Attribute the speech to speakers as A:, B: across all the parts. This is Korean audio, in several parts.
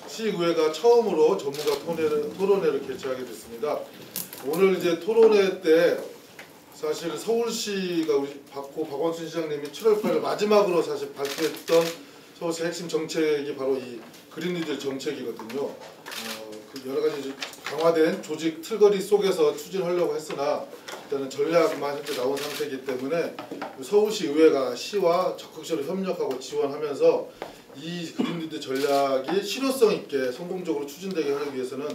A: 시의회가 처음으로 전문가 토론회를 개최하게 됐습니다. 오늘 이제 토론회 때 사실 서울시가 우리 박원순 시장님이 7월 8일 마지막으로 사실 발표했던 서울시 핵심 정책이 바로 이 그린 뉴딜 정책이거든요. 그 여러 가지 강화된 조직 틀거리 속에서 추진하려고 했으나 일단은 전략만 현재 나온 상태이기 때문에 서울시 의회가 시와 적극적으로 협력하고 지원하면서 이 그린 뉴딜 전략이 실효성 있게 성공적으로 추진되게 하기 위해서는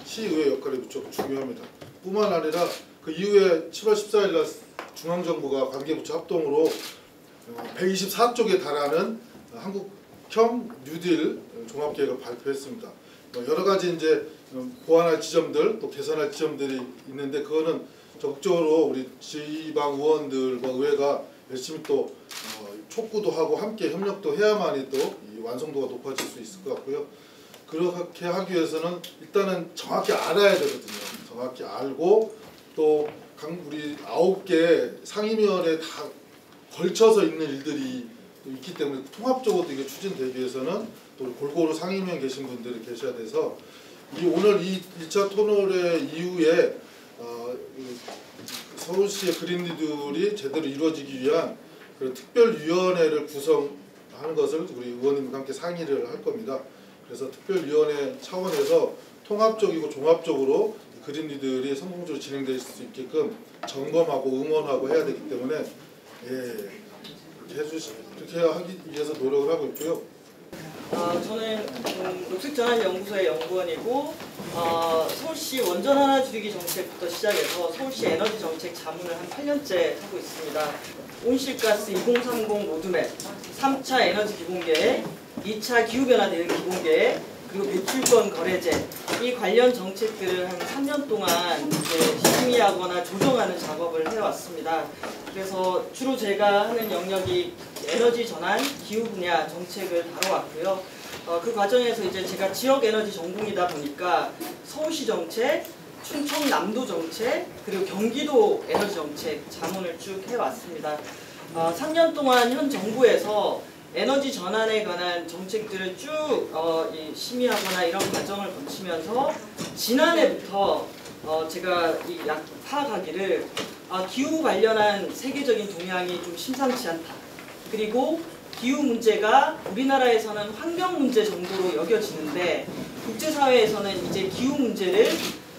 A: 시의회 역할이 무척 중요합니다. 뿐만 아니라 그 이후에 7월 14일 날 중앙정부가 관계부처 합동으로 124쪽에 달하는 한국형 뉴딜 종합계획을 발표했습니다. 여러 가지 이제 보완할 지점들 또 개선할 지점들이 있는데 그거는 적극적으로 우리 지방 의원들과 의회가 열심히 또 촉구도 하고 함께 협력도 해야만이 또 이 완성도가 높아질 수 있을 것 같고요. 그렇게 하기 위해서는 일단은 정확히 알아야 되거든요. 정확히 알고 또 우리 9개 상임위원회에 다 걸쳐서 있는 일들이 있기 때문에 통합적으로 이게 추진되기 위해서는 또 골고루 상임위원 계신 분들이 계셔야 돼서 오늘 이 1차 토론회 이후에 서울시의 그린 뉴딜이 제대로 이루어지기 위한 그런 특별위원회를 구성하는 것을 우리 의원님과 함께 상의를 할 겁니다. 그래서 특별위원회 차원에서 통합적이고 종합적으로 그린 뉴딜이 성공적으로 진행될 수 있게끔 점검하고 응원하고 해야 되기 때문에 그렇게 하기 위해서 노력을 하고 있고요.
B: 저는 녹색전환연구소의 연구원이고 서울시 원전 하나 줄이기 정책부터 시작해서 서울시 에너지 정책 자문을 한 8년째 하고 있습니다. 온실가스 2030 로드맵, 3차 에너지 기본계획, 2차 기후변화 대응 기본계획, 그리고 배출권 거래제 이 관련 정책들을 한 3년 동안 이제 심의하거나 조정하는 작업을 해왔습니다. 그래서 주로 제가 하는 영역이 에너지 전환, 기후 분야 정책을 다뤄왔고요. 그 과정에서 이제 제가 지역 에너지 전공이다 보니까 서울시 정책, 충청남도 정책, 그리고 경기도 에너지 정책 자문을 쭉 해왔습니다. 3년 동안 현 정부에서 에너지 전환에 관한 정책들을 쭉 심의하거나 이런 과정을 거치면서 지난해부터 제가 파악하기를 기후 관련한 세계적인 동향이 좀 심상치 않다. 그리고 기후 문제가 우리나라에서는 환경 문제 정도로 여겨지는데 국제사회에서는 이제 기후 문제를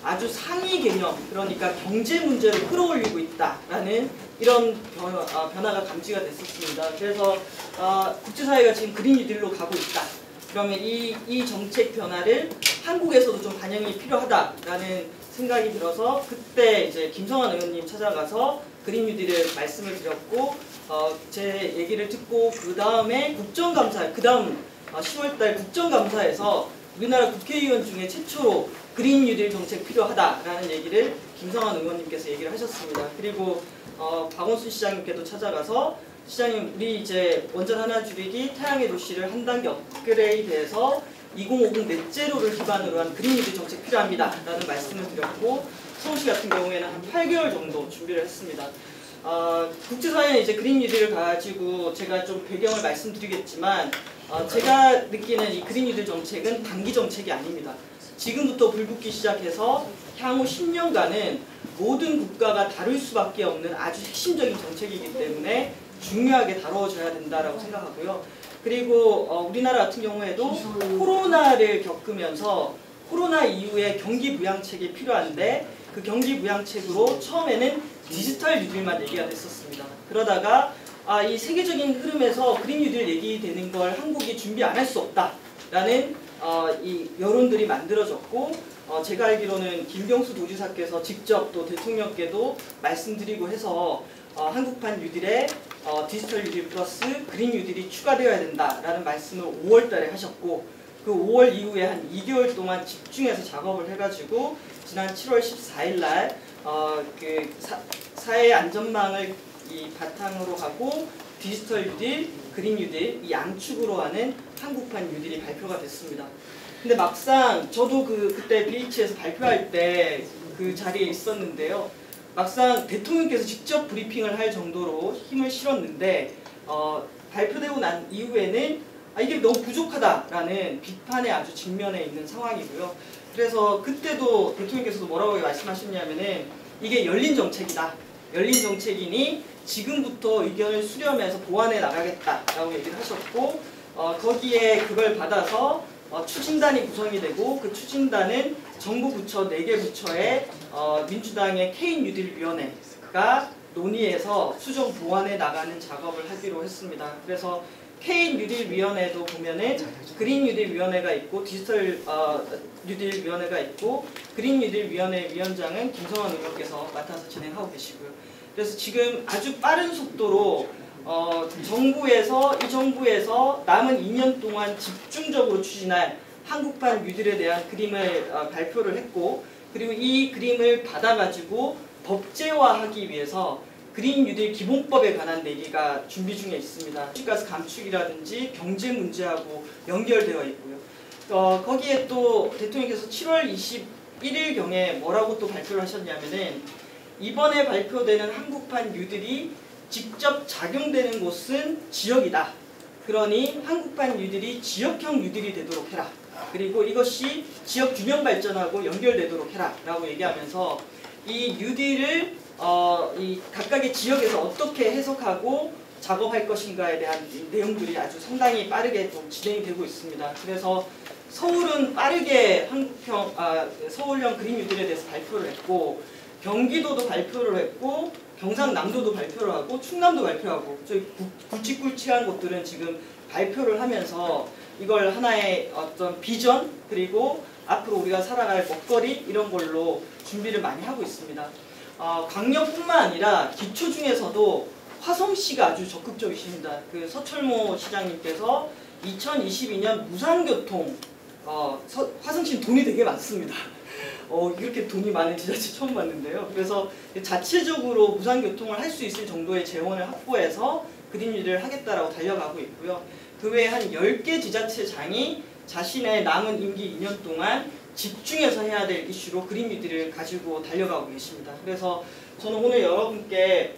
B: 아주 상위 개념, 그러니까 경제 문제로 끌어올리고 있다라는 이런 변화가 감지가 됐었습니다. 그래서 국제사회가 지금 그린 뉴딜로 가고 있다. 그러면 이 정책 변화를 한국에서도 좀 반영이 필요하다라는 생각이 들어서 그때 이제 김성환 의원님 찾아가서 그린 뉴딜을 말씀을 드렸고 제 얘기를 듣고 그 다음에 국정감사, 그 다음 10월달 국정감사에서 우리나라 국회의원 중에 최초로 그린 뉴딜 정책 필요하다라는 얘기를 김성환 의원님께서 얘기를 하셨습니다. 그리고 박원순 시장님께도 찾아가서 시장님 우리 이제 원전 하나 줄이기 태양의 도시를 한 단계 업그레이드해서 2050 넷제로를 기반으로 한 그린 뉴딜 정책 필요합니다 라는 말씀을 드렸고 서울시 같은 경우에는 한 8개월 정도 준비를 했습니다. 국제사회는 이제 그린 뉴딜을 가지고 제가 좀 배경을 말씀드리겠지만 제가 느끼는 이 그린 뉴딜 정책은 단기 정책이 아닙니다. 지금부터 불붙기 시작해서 향후 10년간은 모든 국가가 다룰 수밖에 없는 아주 핵심적인 정책이기 때문에 중요하게 다뤄져야 된다라고 생각하고요. 그리고 우리나라 같은 경우에도 코로나를 겪으면서 코로나 이후에 경기 부양책이 필요한데 그 경기 부양책으로 처음에는 디지털 뉴딜만 얘기가 됐었습니다. 그러다가 이 세계적인 흐름에서 그린 뉴딜 얘기되는 걸 한국이 준비 안 할 수 없다라는 이 여론들이 만들어졌고 제가 알기로는 김경수 도지사께서 직접 또 대통령께도 말씀드리고 해서 한국판 뉴딜에 디지털 뉴딜 플러스 그린 뉴딜이 추가되어야 된다라는 말씀을 5월 달에 하셨고 그 5월 이후에 한 2개월 동안 집중해서 작업을 해가지고 지난 7월 14일 날 그 사회 안전망을 이 바탕으로 하고 디지털 뉴딜, 그린 뉴딜 이 양축으로 하는 한국판 뉴딜이 발표가 됐습니다. 근데 막상 저도 그때 BH에서 발표할 때 그 자리에 있었는데요. 막상 대통령께서 직접 브리핑을 할 정도로 힘을 실었는데 발표되고 난 이후에는 이게 너무 부족하다라는 비판에 아주 직면해 있는 상황이고요. 그래서 그때도 대통령께서도 뭐라고 말씀하셨냐면은 이게 열린 정책이다. 열린 정책이니 지금부터 의견을 수렴해서 보완해 나가겠다라고 얘기를 하셨고 거기에 그걸 받아서 추진단이 구성이 되고 그 추진단은 정부 부처 4개 부처의 민주당의 K 뉴딜위원회가 논의해서 수정 보완해 나가는 작업을 하기로 했습니다. 그래서 K 뉴딜위원회도 보면은 그린 뉴딜위원회가 있고 디지털 뉴딜위원회가 있고 그린 뉴딜위원회 위원장은 김성환 의원께서 맡아서 진행하고 계시고요. 그래서 지금 아주 빠른 속도로 이 정부에서 남은 2년 동안 집중적으로 추진할 한국판 뉴딜에 대한 그림을 발표를 했고 그리고 이 그림을 받아가지고 법제화하기 위해서 그린 뉴딜 기본법에 관한 내기가 준비 중에 있습니다. 가스 감축이라든지 경제 문제하고 연결되어 있고요. 거기에 또 대통령께서 7월 21일경에 뭐라고 또 발표를 하셨냐면은 이번에 발표되는 한국판 뉴딜이 직접 작용되는 곳은 지역이다. 그러니 한국판 뉴딜이 지역형 뉴딜이 되도록 해라. 그리고 이것이 지역 균형 발전하고 연결되도록 해라. 라고 얘기하면서 이 뉴딜을 이 각각의 지역에서 어떻게 해석하고 작업할 것인가에 대한 내용들이 아주 상당히 빠르게 좀 진행이 되고 있습니다. 그래서 서울은 빠르게 서울형 그린 뉴딜에 대해서 발표를 했고 경기도도 발표를 했고 경상남도도 발표를 하고 충남도 발표하고 저희 굵직굵직한 곳들은 지금 발표를 하면서 이걸 하나의 어떤 비전 그리고 앞으로 우리가 살아갈 먹거리 이런 걸로 준비를 많이 하고 있습니다. 광역뿐만 아니라 기초 중에서도 화성시가 아주 적극적이십니다. 그 서철모 시장님께서 2022년 무상교통 화성시는 돈이 되게 많습니다. 이렇게 돈이 많은 지자체 처음 봤는데요. 그래서 자체적으로 무상교통을 할 수 있을 정도의 재원을 확보해서 그린 뉴딜을 하겠다라고 달려가고 있고요. 그 외에 한 10개 지자체장이 자신의 남은 임기 2년 동안 집중해서 해야 될 이슈로 그린 뉴딜을 가지고 달려가고 계십니다. 그래서 저는 오늘 여러분께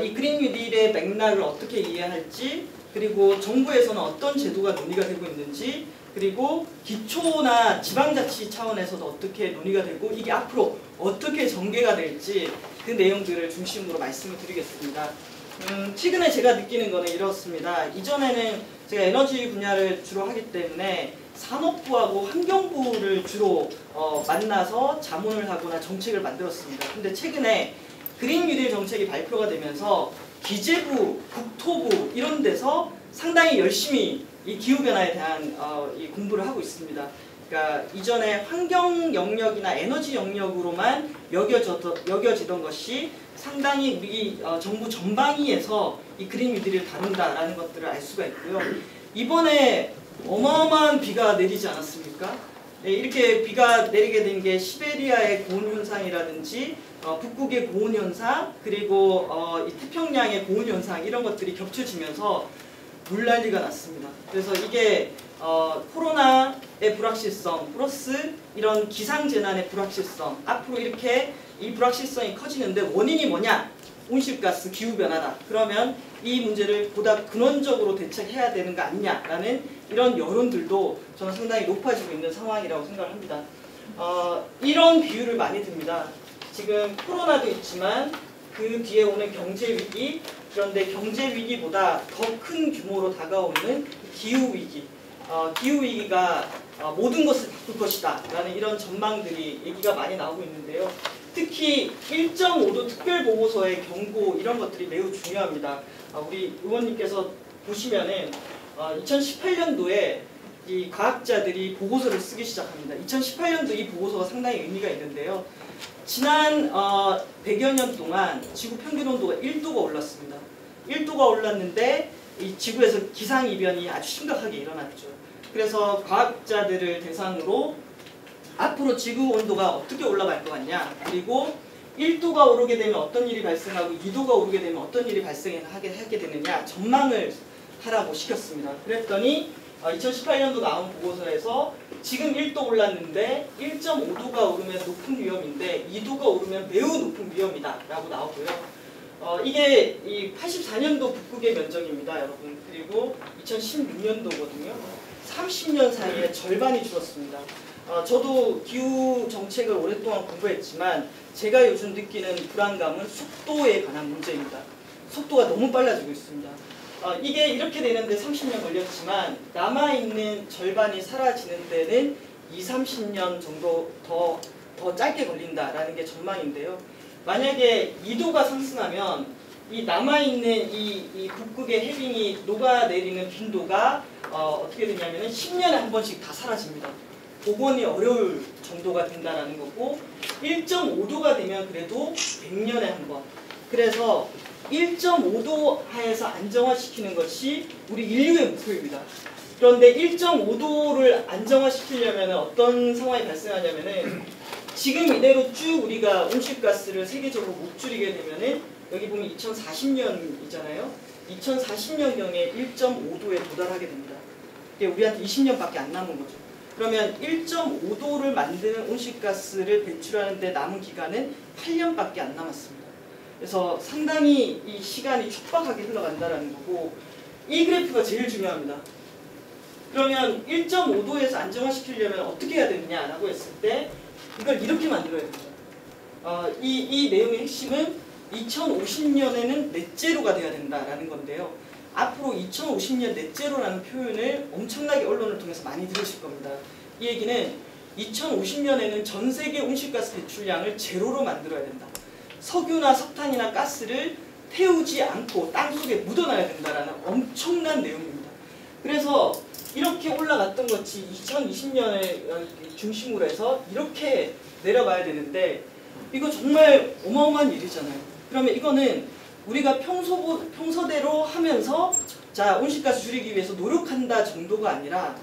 B: 이 그린 뉴딜의 맥락을 어떻게 이해할지 그리고 정부에서는 어떤 제도가 논의가 되고 있는지 그리고 기초나 지방자치 차원에서도 어떻게 논의가 되고 이게 앞으로 어떻게 전개가 될지 그 내용들을 중심으로 말씀을 드리겠습니다. 최근에 제가 느끼는 거는 이렇습니다. 이전에는 제가 에너지 분야를 주로 하기 때문에 산업부하고 환경부를 주로 만나서 자문을 하거나 정책을 만들었습니다. 근데 최근에 그린 뉴딜 정책이 발표가 되면서 기재부, 국토부 이런 데서 상당히 열심히 이 기후변화에 대한 이 공부를 하고 있습니다. 그러니까 이전에 환경 영역이나 에너지 영역으로만 여겨지던 것이 상당히 우리 정부 전방위에서 이 그린 뉴딜을 다룬다라는 것들을 알 수가 있고요. 이번에 어마어마한 비가 내리지 않았습니까? 네, 이렇게 비가 내리게 된 게 시베리아의 고온 현상이라든지 북극의 고온 현상 그리고 이 태평양의 고온 현상 이런 것들이 겹쳐지면서 물난리가 났습니다. 그래서 이게 코로나의 불확실성 플러스 이런 기상재난의 불확실성 앞으로 이렇게 이 불확실성이 커지는데 원인이 뭐냐? 온실가스 기후변화다. 그러면 이 문제를 보다 근원적으로 대책해야 되는 거 아니냐라는 이런 여론들도 저는 상당히 높아지고 있는 상황이라고 생각을 합니다. 이런 비유를 많이 듭니다. 지금 코로나도 있지만 그 뒤에 오는 경제위기 그런데 경제위기보다 더 큰 규모로 다가오는 기후위기 기후위기가 모든 것을 바꿀 것이다 라는 이런 전망들이 얘기가 많이 나오고 있는데요. 특히 1.5도 특별보고서의 경고 이런 것들이 매우 중요합니다. 우리 의원님께서 보시면은 2018년도에 이 과학자들이 보고서를 쓰기 시작합니다. 2018년도 이 보고서가 상당히 의미가 있는데요. 지난 100여 년 동안 지구 평균 온도가 1도가 올랐습니다. 1도가 올랐는데 이 지구에서 기상이변이 아주 심각하게 일어났죠. 그래서 과학자들을 대상으로 앞으로 지구 온도가 어떻게 올라갈 것 같냐 그리고 1도가 오르게 되면 어떤 일이 발생하고 2도가 오르게 되면 어떤 일이 발생하게 되느냐 전망을 하라고 시켰습니다. 그랬더니 2018년도 나온 보고서에서 지금 1도 올랐는데 1.5도가 오르면 높은 위험인데 2도가 오르면 매우 높은 위험이다 라고 나오고요. 이게 이 84년도 북극의 면적입니다, 여러분. 그리고 2016년도거든요. 30년 사이에 절반이 줄었습니다. 저도 기후 정책을 오랫동안 공부했지만 제가 요즘 느끼는 불안감은 속도에 관한 문제입니다. 속도가 너무 빨라지고 있습니다. 이게 이렇게 되는데 30년 걸렸지만 남아있는 절반이 사라지는 데는 20-30년 정도 더 짧게 걸린다라는 게 전망인데요. 만약에 2도가 상승하면 이 남아있는 이 북극의 해빙이 녹아내리는 빈도가 어떻게 되냐면은 10년에 한 번씩 다 사라집니다. 복원이 어려울 정도가 된다는 거고 1.5도가 되면 그래도 100년에 한 번. 그래서 1.5도 하에서 안정화시키는 것이 우리 인류의 목표입니다. 그런데 1.5도를 안정화시키려면 어떤 상황이 발생하냐면은 지금 이대로 쭉 우리가 온실가스를 세계적으로 못 줄이게 되면은 여기 보면 2040년이잖아요. 2040년경에 1.5도에 도달하게 됩니다. 이게 우리한테 20년밖에 안 남은 거죠. 그러면 1.5도를 만드는 온실가스를 배출하는 데 남은 기간은 8년밖에 안 남았습니다. 그래서 상당히 이 시간이 촉박하게 흘러간다는 거고 이 그래프가 제일 중요합니다. 그러면 1.5도에서 안정화시키려면 어떻게 해야 되느냐라고 했을 때 이걸 이렇게 만들어야 됩니다. 이 내용의 핵심은 2050년에는 넷제로가 돼야 된다라는 건데요. 앞으로 2050년 넷제로라는 표현을 엄청나게 언론을 통해서 많이 들으실 겁니다. 이 얘기는 2050년에는 전 세계 온실가스 배출량을 제로로 만들어야 된다. 석유나 석탄이나 가스를 태우지 않고 땅속에 묻어놔야 된다라는 엄청난 내용입니다. 그래서 이렇게 올라갔던 것이 2020년을 중심으로 해서 이렇게 내려가야 되는데 이거 정말 어마어마한 일이잖아요. 그러면 이거는 우리가 평소대로 하면서 자 온실가스 줄이기 위해서 노력한다 정도가 아니라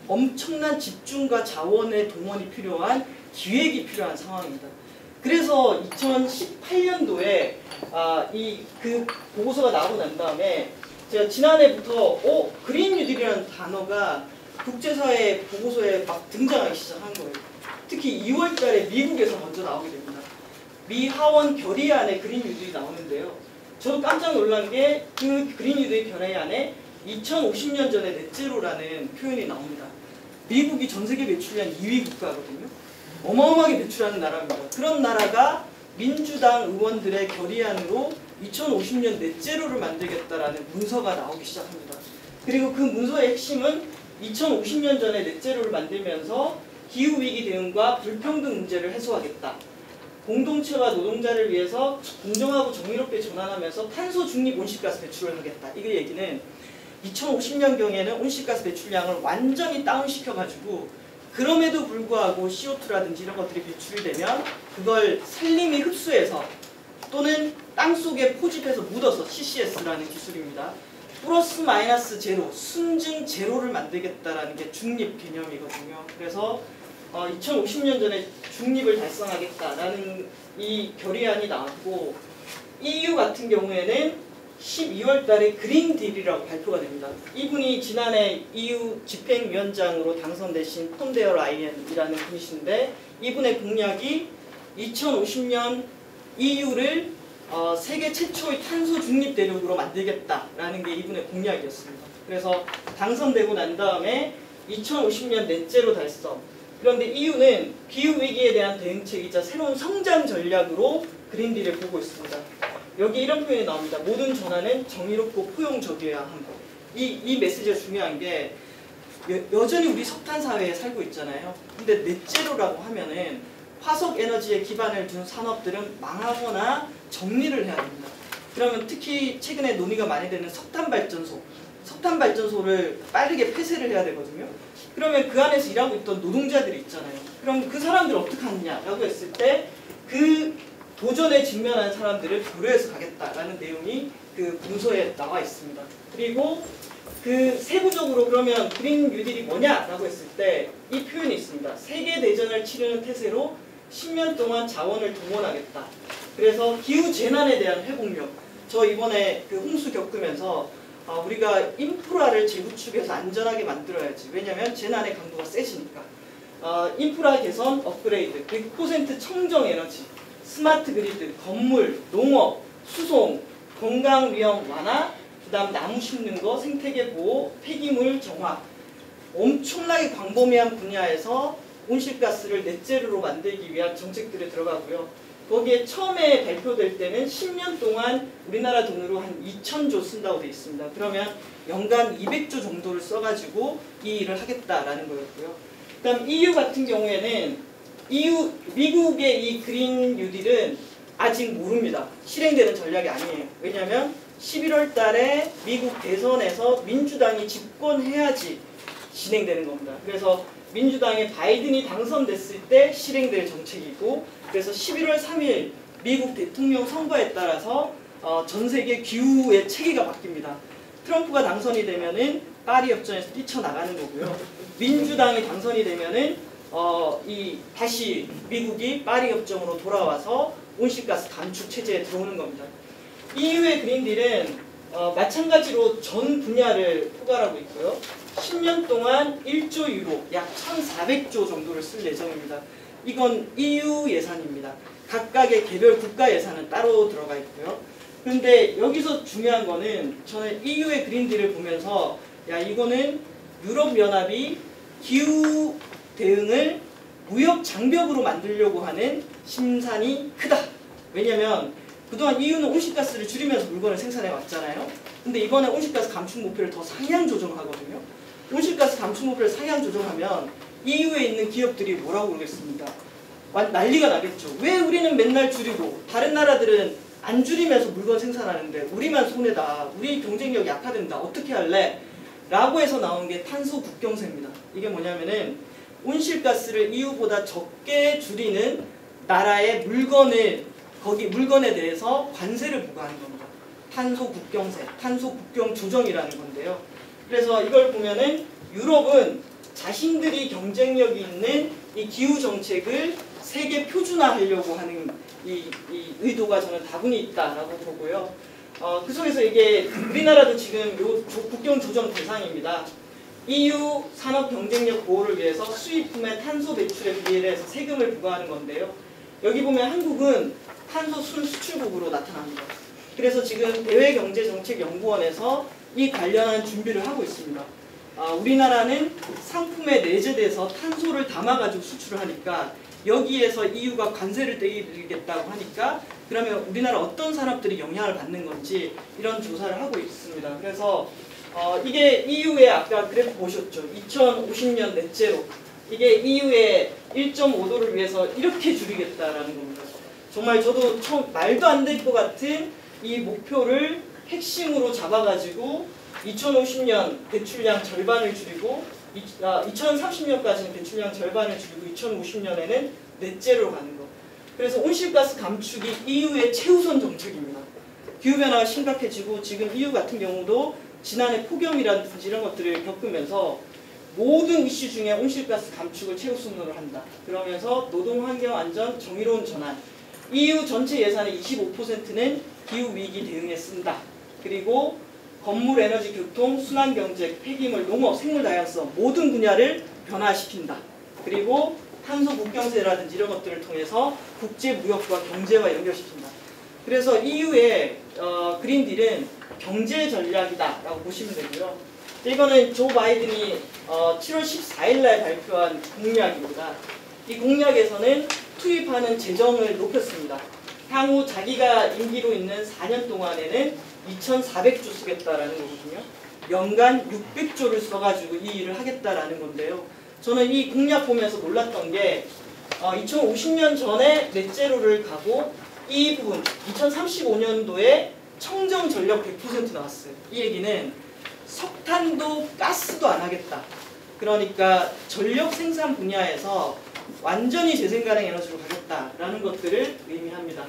B: 엄청난 집중과 자원의 동원이 필요한 기획이 필요한 상황입니다. 그래서 2018년도에 그 보고서가 나오고 난 다음에 제가 지난해부터 그린 뉴딜이라는 단어가 국제사회 보고서에 막 등장하기 시작한 거예요. 특히 2월달에 미국에서 먼저 나오게 됩니다. 미 하원 결의안에 그린 뉴딜이 나오는데요. 저도 깜짝 놀란 게 그 그린 뉴딜 결의안에 2050년 전에 넷제로라는 표현이 나옵니다. 미국이 전 세계 배출량 2위 국가거든요. 어마어마하게 배출하는 나라입니다. 그런 나라가 민주당 의원들의 결의안으로 2050년 넷제로를 만들겠다라는 문서가 나오기 시작합니다. 그리고 그 문서의 핵심은 2050년 전에 넷제로를 만들면서 기후위기 대응과 불평등 문제를 해소하겠다. 공동체와 노동자를 위해서 공정하고 정의롭게 전환하면서 탄소 중립 온실가스 배출을 하겠다. 이 얘기는 2050년경에는 온실가스 배출량을 완전히 다운시켜가지고 그럼에도 불구하고 CO2라든지 이런 것들이 배출이 되면 그걸 산림이 흡수해서 또는 땅속에 포집해서 묻어서 CCS라는 기술입니다. 플러스 마이너스 제로, 순증 제로를 만들겠다라는 게 중립 개념이거든요. 그래서 2050년 전에 중립을 달성하겠다라는 이 결의안이 나왔고 EU 같은 경우에는 12월 달에 그린 딜이라고 발표가 됩니다. 이분이 지난해 EU 집행위원장으로 당선되신 폰데어 라이엔이라는 분이신데 이분의 공약이 2050년 EU를 세계 최초의 탄소 중립 대륙으로 만들겠다라는 게 이분의 공약이었습니다. 그래서 당선되고 난 다음에 2050년 넷제로 달성. 그런데 EU는 기후위기에 대한 대응책이자 새로운 성장 전략으로 그린딜을 보고 있습니다. 여기 이런 표현이 나옵니다. 모든 전환은 정의롭고 포용적이어야 함. 이 메시지가 중요한 게 여전히 우리 석탄 사회에 살고 있잖아요. 근데 넷제로라고 하면은 화석 에너지에 기반을 둔 산업들은 망하거나 정리를 해야 됩니다. 그러면 특히 최근에 논의가 많이 되는 석탄 발전소를 빠르게 폐쇄를 해야 되거든요. 그러면 그 안에서 일하고 있던 노동자들이 있잖아요. 그럼 그 사람들 어떻게 하느냐라고 했을 때 그 도전에 직면한 사람들을 고려해서 가겠다라는 내용이 그 문서에 나와 있습니다. 그리고 그 세부적으로 그러면 그린 뉴딜이 뭐냐라고 했을 때 이 표현이 있습니다. 세계대전을 치르는 태세로 10년 동안 자원을 동원하겠다. 그래서 기후재난에 대한 회복력. 저 이번에 그 홍수 겪으면서 우리가 인프라를 재구축해서 안전하게 만들어야지. 왜냐하면 재난의 강도가 세지니까. 인프라 개선, 업그레이드, 100% 청정 에너지, 스마트 그리드, 건물, 농업, 수송, 건강 위험 완화, 그다음 나무 심는 거, 생태계 보호, 폐기물 정화, 엄청나게 광범위한 분야에서 온실가스를 넷제로로 만들기 위한 정책들이 들어가고요. 거기에 처음에 발표될 때는 10년 동안 우리나라 돈으로 한 2,000조 쓴다고 되어 있습니다. 그러면 연간 200조 정도를 써가지고 이 일을 하겠다라는 거였고요. 그다음 EU 같은 경우에는 미국의 이 그린 뉴딜은 아직 모릅니다. 실행되는 전략이 아니에요. 왜냐하면 11월 달에 미국 대선에서 민주당이 집권해야지 진행되는 겁니다. 그래서 민주당의 바이든이 당선됐을 때 실행될 정책이고, 그래서 11월 3일 미국 대통령 선거에 따라서 전 세계 기후의 체계가 바뀝니다. 트럼프가 당선이 되면은 파리 협정에서 뛰쳐나가는 거고요. 민주당이 당선이 되면은 다시 미국이 파리 협정으로 돌아와서 온실가스 감축 체제에 들어오는 겁니다. EU의 그린딜은 마찬가지로 전 분야를 포괄하고 있고요. 10년 동안 1조 유로, 약 1,400조 정도를 쓸 예정입니다. 이건 EU 예산입니다. 각각의 개별 국가 예산은 따로 들어가 있고요. 그런데 여기서 중요한 거는 저는 EU의 그린딜을 보면서 이거는 유럽연합이 기후 대응을 무역 장벽으로 만들려고 하는 심산이 크다. 왜냐하면 그동안 EU는 온실가스를 줄이면서 물건을 생산해 왔잖아요. 근데 이번에 온실가스 감축 목표를 더 상향 조정하거든요. 온실가스 감축 목표를 상향 조정하면 EU에 있는 기업들이 뭐라고 그러겠습니까? 난리가 나겠죠. 왜 우리는 맨날 줄이고 다른 나라들은 안 줄이면서 물건 생산하는데 우리만 손해다. 우리 경쟁력이 약화된다. 어떻게 할래? 라고 해서 나온 게 탄소 국경세입니다. 이게 뭐냐면은 온실가스를 EU보다 적게 줄이는 나라의 물건에 대해서 관세를 부과하는 겁니다. 탄소 국경세, 탄소 국경 조정이라는 건데요. 그래서 이걸 보면은 유럽은 자신들이 경쟁력이 있는 이 기후 정책을 세계 표준화하려고 하는 이 의도가 저는 다분히 있다라고 보고요. 그 속에서 이게 우리나라도 지금 요 국경 조정 대상입니다. EU 산업 경쟁력 보호를 위해서 수입품의 탄소 배출에 비례해서 세금을 부과하는 건데요. 여기 보면 한국은 탄소 순수출국으로 나타납니다. 그래서 지금 대외경제정책연구원에서 이 관련한 준비를 하고 있습니다. 우리나라는 상품에 내재돼서 탄소를 담아가지고 수출을 하니까 여기에서 EU가 관세를 떼드리겠다고 하니까 그러면 우리나라 어떤 산업들이 영향을 받는 건지 이런 조사를 하고 있습니다. 그래서 이게 EU의 아까 그래프 보셨죠? 2050년 넷제로. 이게 EU의 1.5도를 위해서 이렇게 줄이겠다라는 겁니다. 정말 저도 처음 말도 안 될 것 같은 이 목표를 핵심으로 잡아가지고 2050년 배출량 절반을 줄이고 2030년까지는 배출량 절반을 줄이고 2050년에는 넷제로 가는 거. 그래서 온실가스 감축이 EU의 최우선 정책입니다. 기후변화가 심각해지고 지금 EU 같은 경우도 지난해 폭염이라든지 이런 것들을 겪으면서 모든 이슈 중에 온실가스 감축을 최우선으로 한다. 그러면서 노동, 환경, 안전, 정의로운 전환. EU 전체 예산의 25%는 기후위기 대응에 쓴다. 그리고 건물, 에너지, 교통, 순환경제, 폐기물, 농업, 생물다양성 모든 분야를 변화시킨다. 그리고 탄소 국경세라든지 이런 것들을 통해서 국제무역과 경제와 연결시킨다. 그래서 EU의 그린딜은 경제 전략이다라고 보시면 되고요. 이거는 조 바이든이 7월 14일 날 발표한 공약입니다. 이 공약에서는 투입하는 재정을 높였습니다. 향후 자기가 임기로 있는 4년 동안에는 2,400조 쓰겠다라는 거거든요. 연간 600조를 써가지고 이 일을 하겠다라는 건데요. 저는 이 공약 보면서 놀랐던 게 2050년 전에 넷제로를 가고 이 부분 2035년도에 청정 전력 100% 나왔어요. 이 얘기는 석탄도 가스도 안 하겠다. 그러니까 전력 생산 분야에서 완전히 재생가능 에너지로 가겠다라는 것들을 의미합니다.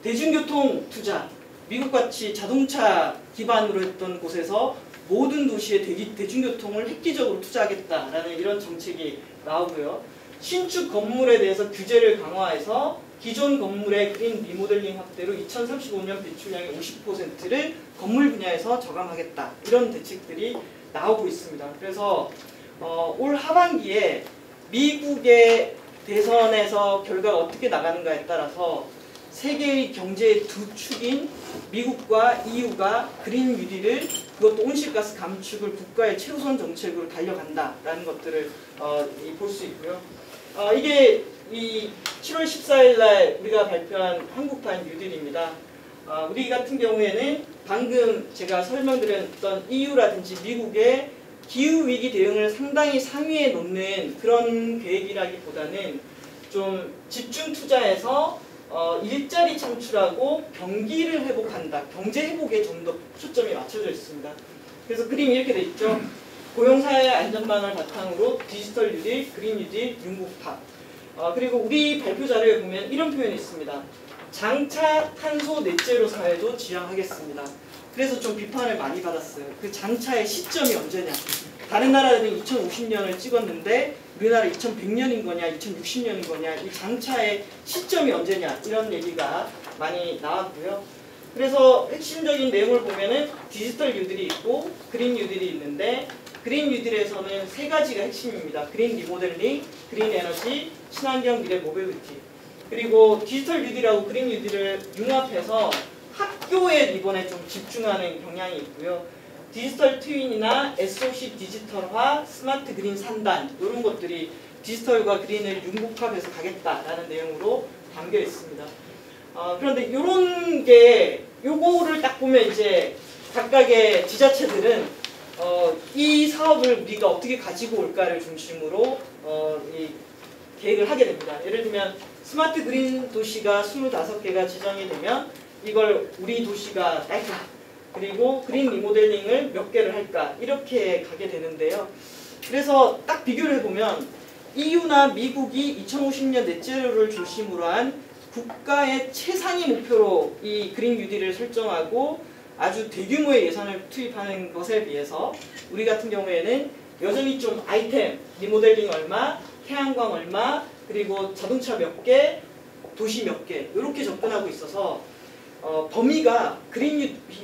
B: 대중교통 투자, 미국같이 자동차 기반으로 했던 곳에서 모든 도시에 대중교통을 획기적으로 투자하겠다라는 이런 정책이 나오고요. 신축 건물에 대해서 규제를 강화해서 기존 건물의 그린 리모델링 확대로 2035년 배출량의 50%를 건물 분야에서 저감하겠다. 이런 대책들이 나오고 있습니다. 그래서 올 하반기에 미국의 대선에서 결과가 어떻게 나가는가에 따라서 세계의 경제의 두 축인 미국과 EU가 그린 뉴딜을 그것도 온실가스 감축을 국가의 최우선 정책으로 달려간다라는 것들을 볼 수 있고요. 이게 이 7월 14일 날 우리가 발표한 한국판 뉴딜입니다. 우리 같은 경우에는 방금 제가 설명드렸던 EU라든지 미국의 기후위기 대응을 상당히 상위에 놓는 그런 계획이라기보다는 좀 집중 투자해서 일자리 창출하고 경기를 회복한다. 경제 회복에 좀 더 초점이 맞춰져 있습니다. 그래서 그림이 이렇게 돼 있죠. 고용사회 안전망을 바탕으로 디지털 뉴딜, 그린 뉴딜, 융복합. 그리고 우리 발표 자료에 보면 이런 표현이 있습니다. 장차 탄소 넷제로 사회도 지향하겠습니다. 그래서 좀 비판을 많이 받았어요. 그 장차의 시점이 언제냐. 다른 나라들은 2050년을 찍었는데 우리나라 2100년인 거냐 2060년인 거냐 이 장차의 시점이 언제냐 이런 얘기가 많이 나왔고요. 그래서 핵심적인 내용을 보면은 디지털 뉴딜이 있고 그린 뉴딜이 있는데 그린 뉴딜에서는 세 가지가 핵심입니다. 그린 리모델링, 그린 에너지, 친환경 미래 모빌리티. 그리고 디지털 뉴딜하고 그린 뉴딜을 융합해서 학교에 이번에 좀 집중하는 경향이 있고요. 디지털 트윈이나 SOC 디지털화, 스마트 그린 산단 이런 것들이 디지털과 그린을 융복합해서 가겠다라는 내용으로 담겨 있습니다. 그런데 이런 게 요거를 딱 보면 이제 각각의 지자체들은 이 사업을 우리가 어떻게 가지고 올까를 중심으로 이 계획을 하게 됩니다. 예를 들면 스마트 그린 도시가 25개가 지정이 되면 이걸 우리 도시가 딸까? 그리고 그린 리모델링을 몇 개를 할까? 이렇게 가게 되는데요. 그래서 딱 비교를 해보면 EU나 미국이 2050년 넷제로를 중심으로 한 국가의 최상위 목표로 이 그린 뉴딜을 설정하고 아주 대규모의 예산을 투입하는 것에 비해서 우리 같은 경우에는 여전히 좀 아이템, 리모델링 얼마, 태양광 얼마, 그리고 자동차 몇 개, 도시 몇 개 이렇게 접근하고 있어서 범위가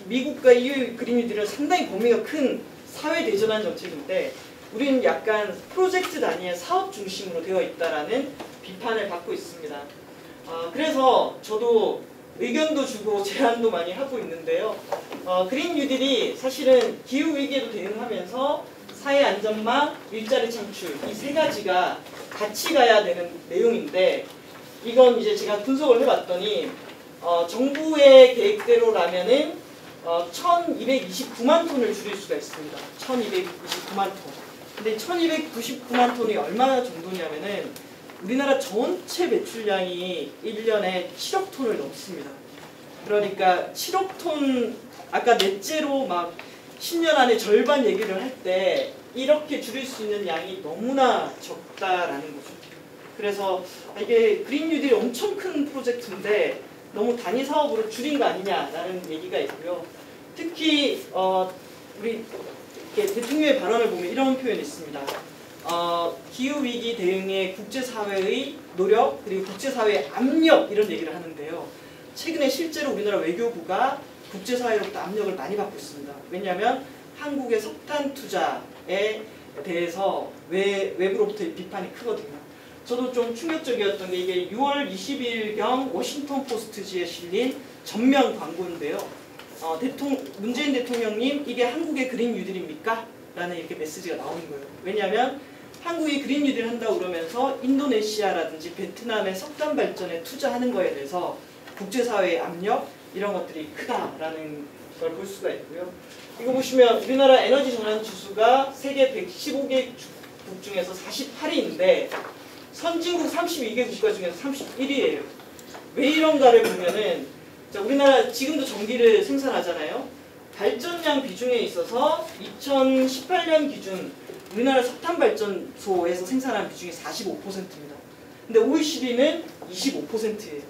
B: 미국과 EU 그린 뉴딜은 상당히 범위가 큰 사회 대전환 정책인데 우리는 약간 프로젝트 단위의 사업 중심으로 되어 있다라는 비판을 받고 있습니다. 그래서 저도 의견도 주고 제안도 많이 하고 있는데요. 그린 뉴딜이 사실은 기후 위기에도 대응하면서 사회 안전망, 일자리 창출 이 세 가지가 같이 가야 되는 내용인데 이건 이제 제가 분석을 해봤더니 정부의 계획대로라면은 1229만 톤을 줄일 수가 있습니다. 1229만 톤. 근데 1299만 톤이 얼마나 정도냐면은 우리나라 전체 매출량이 1년에 7억 톤을 넘습니다. 그러니까 7억 톤 아까 넷제로 막 10년 안에 절반 얘기를 할 때 이렇게 줄일 수 있는 양이 너무나 적다라는 거죠. 그래서 이게 그린 뉴딜이 엄청 큰 프로젝트인데 너무 단위 사업으로 줄인 거 아니냐라는 얘기가 있고요. 특히 우리 대통령의 발언을 보면 이런 표현이 있습니다. 기후위기 대응에 국제사회의 노력 그리고 국제사회의 압력 이런 얘기를 하는데요. 최근에 실제로 우리나라 외교부가 국제사회로부터 압력을 많이 받고 있습니다. 왜냐하면 한국의 석탄 투자에 대해서 외부로부터의 비판이 크거든요. 저도 좀 충격적이었던 게 이게 6월 20일경 워싱턴 포스트지에 실린 전면 광고인데요. 문재인 대통령님 이게 한국의 그린 뉴딜입니까? 라는 이렇게 메시지가 나오는 거예요. 왜냐하면 한국이 그린 뉴딜 한다고 그러면서 인도네시아라든지 베트남의 석탄 발전에 투자하는 거에 대해서 국제사회의 압력 이런 것들이 크다라는 걸 볼 수가 있고요. 이거 보시면 우리나라 에너지 전환 지수가 세계 115개국 중에서 48위인데 선진국 32개 국가 중에서 31위예요. 왜 이런가를 보면은 자, 우리나라 지금도 전기를 생산하잖아요. 발전량 비중에 있어서 2018년 기준 우리나라 석탄 발전소에서 생산하는 비중이 45%입니다. 근데 OECD는 25%예요.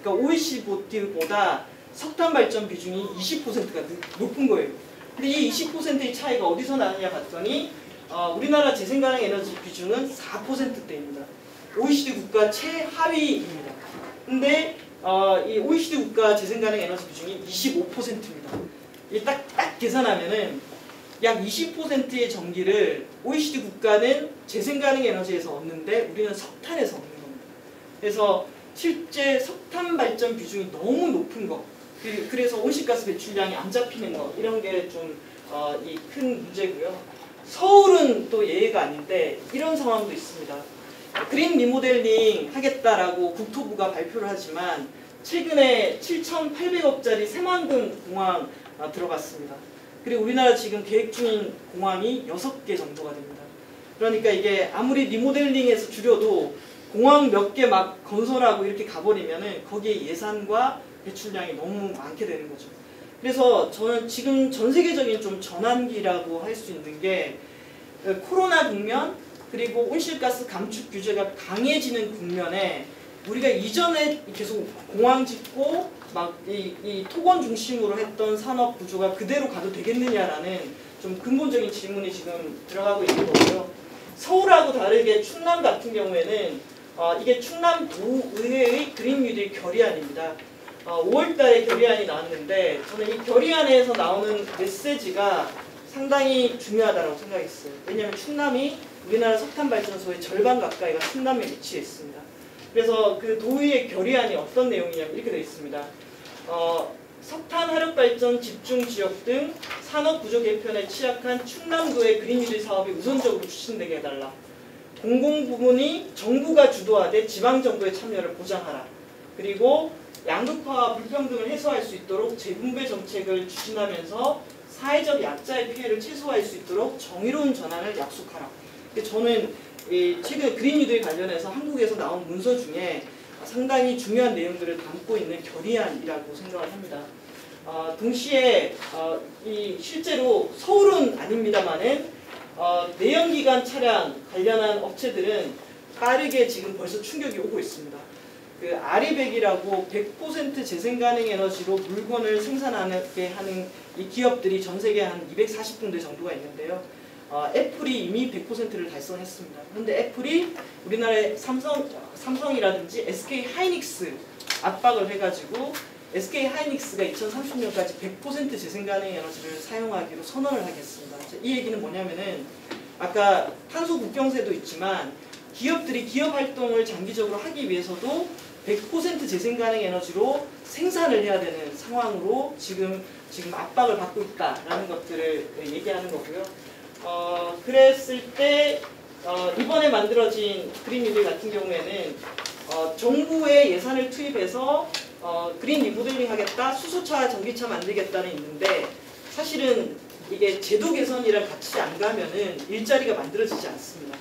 B: 그러니까 OECD보다 석탄 발전 비중이 20%가 높은 거예요. 근데 이 20%의 차이가 어디서 나느냐 봤더니 우리나라 재생가능 에너지 비중은 4%대입니다. OECD 국가 최하위입니다. 근데 이 OECD 국가 재생가능 에너지 비중이 25%입니다. 이 딱 계산하면은 약 20%의 전기를 OECD 국가는 재생가능 에너지에서 얻는데 우리는 석탄에서 얻는 겁니다. 그래서 실제 석탄 발전 비중이 너무 높은 거, 그래서 온실가스 배출량이 안 잡히는 거, 이런 게 좀 이 큰 문제고요. 서울은 또 예외가 아닌데 이런 상황도 있습니다. 그린 리모델링 하겠다라고 국토부가 발표를 하지만 최근에 7,800억짜리 새만금 공항 들어갔습니다. 그리고 우리나라 지금 계획 중인 공항이 6개 정도가 됩니다. 그러니까 이게 아무리 리모델링해서 줄여도 공항 몇 개 막 건설하고 이렇게 가버리면은 거기에 예산과 배출량이 너무 많게 되는 거죠. 그래서 저는 지금 전 세계적인 좀 전환기라고 할 수 있는 게 코로나 국면, 그리고 온실가스 감축 규제가 강해지는 국면에 우리가 이전에 계속 공항 짓고 막 이 토건 중심으로 했던 산업 구조가 그대로 가도 되겠느냐라는 좀 근본적인 질문이 지금 들어가고 있는 거고요. 서울하고 다르게 충남 같은 경우에는 이게 충남도의회의 그린 뉴딜 결의안입니다. 5월달에 결의안이 나왔는데 저는 이 결의안에서 나오는 메시지가 상당히 중요하다고 생각했어요. 왜냐하면 충남이 우리나라 석탄 발전소의 절반 가까이가 충남에 위치해 있습니다. 그래서 그 도의회 결의안이 어떤 내용이냐면 이렇게 되어 있습니다. 석탄 화력 발전 집중 지역 등 산업 구조 개편에 취약한 충남도의 그린 뉴딜 사업이 우선적으로 추진되게 해달라. 공공 부문이 정부가 주도하되 지방 정부의 참여를 보장하라. 그리고 양극화와 불평등을 해소할 수 있도록 재분배 정책을 추진하면서 사회적 약자의 피해를 최소화할 수 있도록 정의로운 전환을 약속하라. 저는 최근 그린 뉴딜 관련해서 한국에서 나온 문서 중에 상당히 중요한 내용들을 담고 있는 결의안이라고 생각을 합니다. 동시에 실제로 서울은 아닙니다만은 내연기관 차량 관련한 업체들은 빠르게 지금 벌써 충격이 오고 있습니다. 그 아리백이라고 100% 재생 가능 에너지로 물건을 생산하게 하는 이 기업들이 전 세계에 한 240군데 정도가 있는데요. 애플이 이미 100%를 달성했습니다. 그런데 애플이 우리나라의 삼성이라든지 SK 하이닉스 압박을 해가지고 SK 하이닉스가 2030년까지 100% 재생 가능 에너지를 사용하기로 선언을 하겠습니다. 이 얘기는 뭐냐면은 아까 탄소 국경세도 있지만 기업들이 기업 활동을 장기적으로 하기 위해서도 100% 재생 가능 에너지로 생산을 해야 되는 상황으로 지금 압박을 받고 있다라는 것들을 얘기하는 거고요. 그랬을 때 이번에 만들어진 그린 뉴딜 같은 경우에는 정부의 예산을 투입해서 그린 리모델링 하겠다, 수소차, 전기차 만들겠다는 있는데 사실은 이게 제도 개선이랑 같이 안 가면은 일자리가 만들어지지 않습니다.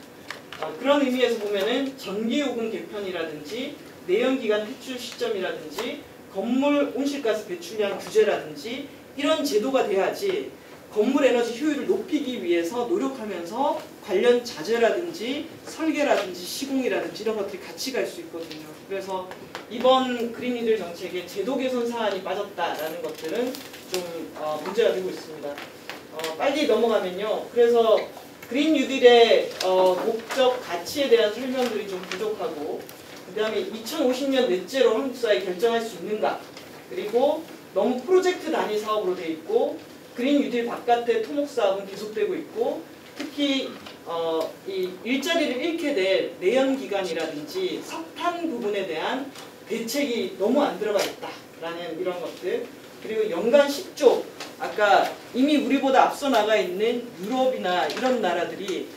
B: 그런 의미에서 보면은 전기요금 개편이라든지 내연기관 퇴출 시점이라든지 건물 온실가스 배출량 규제라든지 이런 제도가 돼야지 건물 에너지 효율을 높이기 위해서 노력하면서 관련 자재라든지 설계라든지 시공이라든지 이런 것들이 같이 갈 수 있거든요. 그래서 이번 그린 뉴딜 정책에 제도 개선 사안이 빠졌다라는 것들은 좀 문제가 되고 있습니다. 빨리 넘어가면요. 그래서 그린 뉴딜의 목적, 가치에 대한 설명들이 좀 부족하고 그 다음에 2050년 넷제로 한국 사회에 결정할 수 있는가, 그리고 너무 프로젝트 단위 사업으로 돼 있고 그린 뉴딜 바깥의 토목 사업은 계속되고 있고 특히 이 일자리를 잃게 될 내연기관이라든지 석탄 부분에 대한 대책이 너무 안 들어가 있다라는 이런 것들, 그리고 연간 10조, 아까 이미 우리보다 앞서 나가 있는 유럽이나 이런 나라들이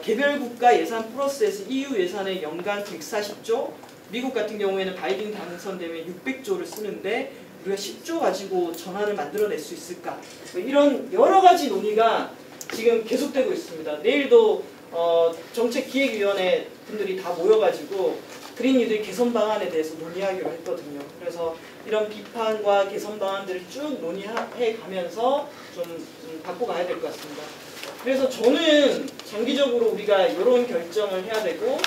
B: 개별 국가 예산 플러스에서 EU 예산의 연간 140조, 미국 같은 경우에는 바이든 당선되면 600조를 쓰는데 우리가 10조 가지고 전환을 만들어낼 수 있을까? 이런 여러 가지 논의가 지금 계속되고 있습니다. 내일도 정책기획위원회 분들이 다 모여가지고 그린 뉴딜 개선 방안에 대해서 논의하기로 했거든요. 그래서 이런 비판과 개선 방안들을 쭉 논의해 가면서 좀 바꿔가야 될 것 같습니다. 그래서 저는 장기적으로 우리가 이런 결정을 해야 되고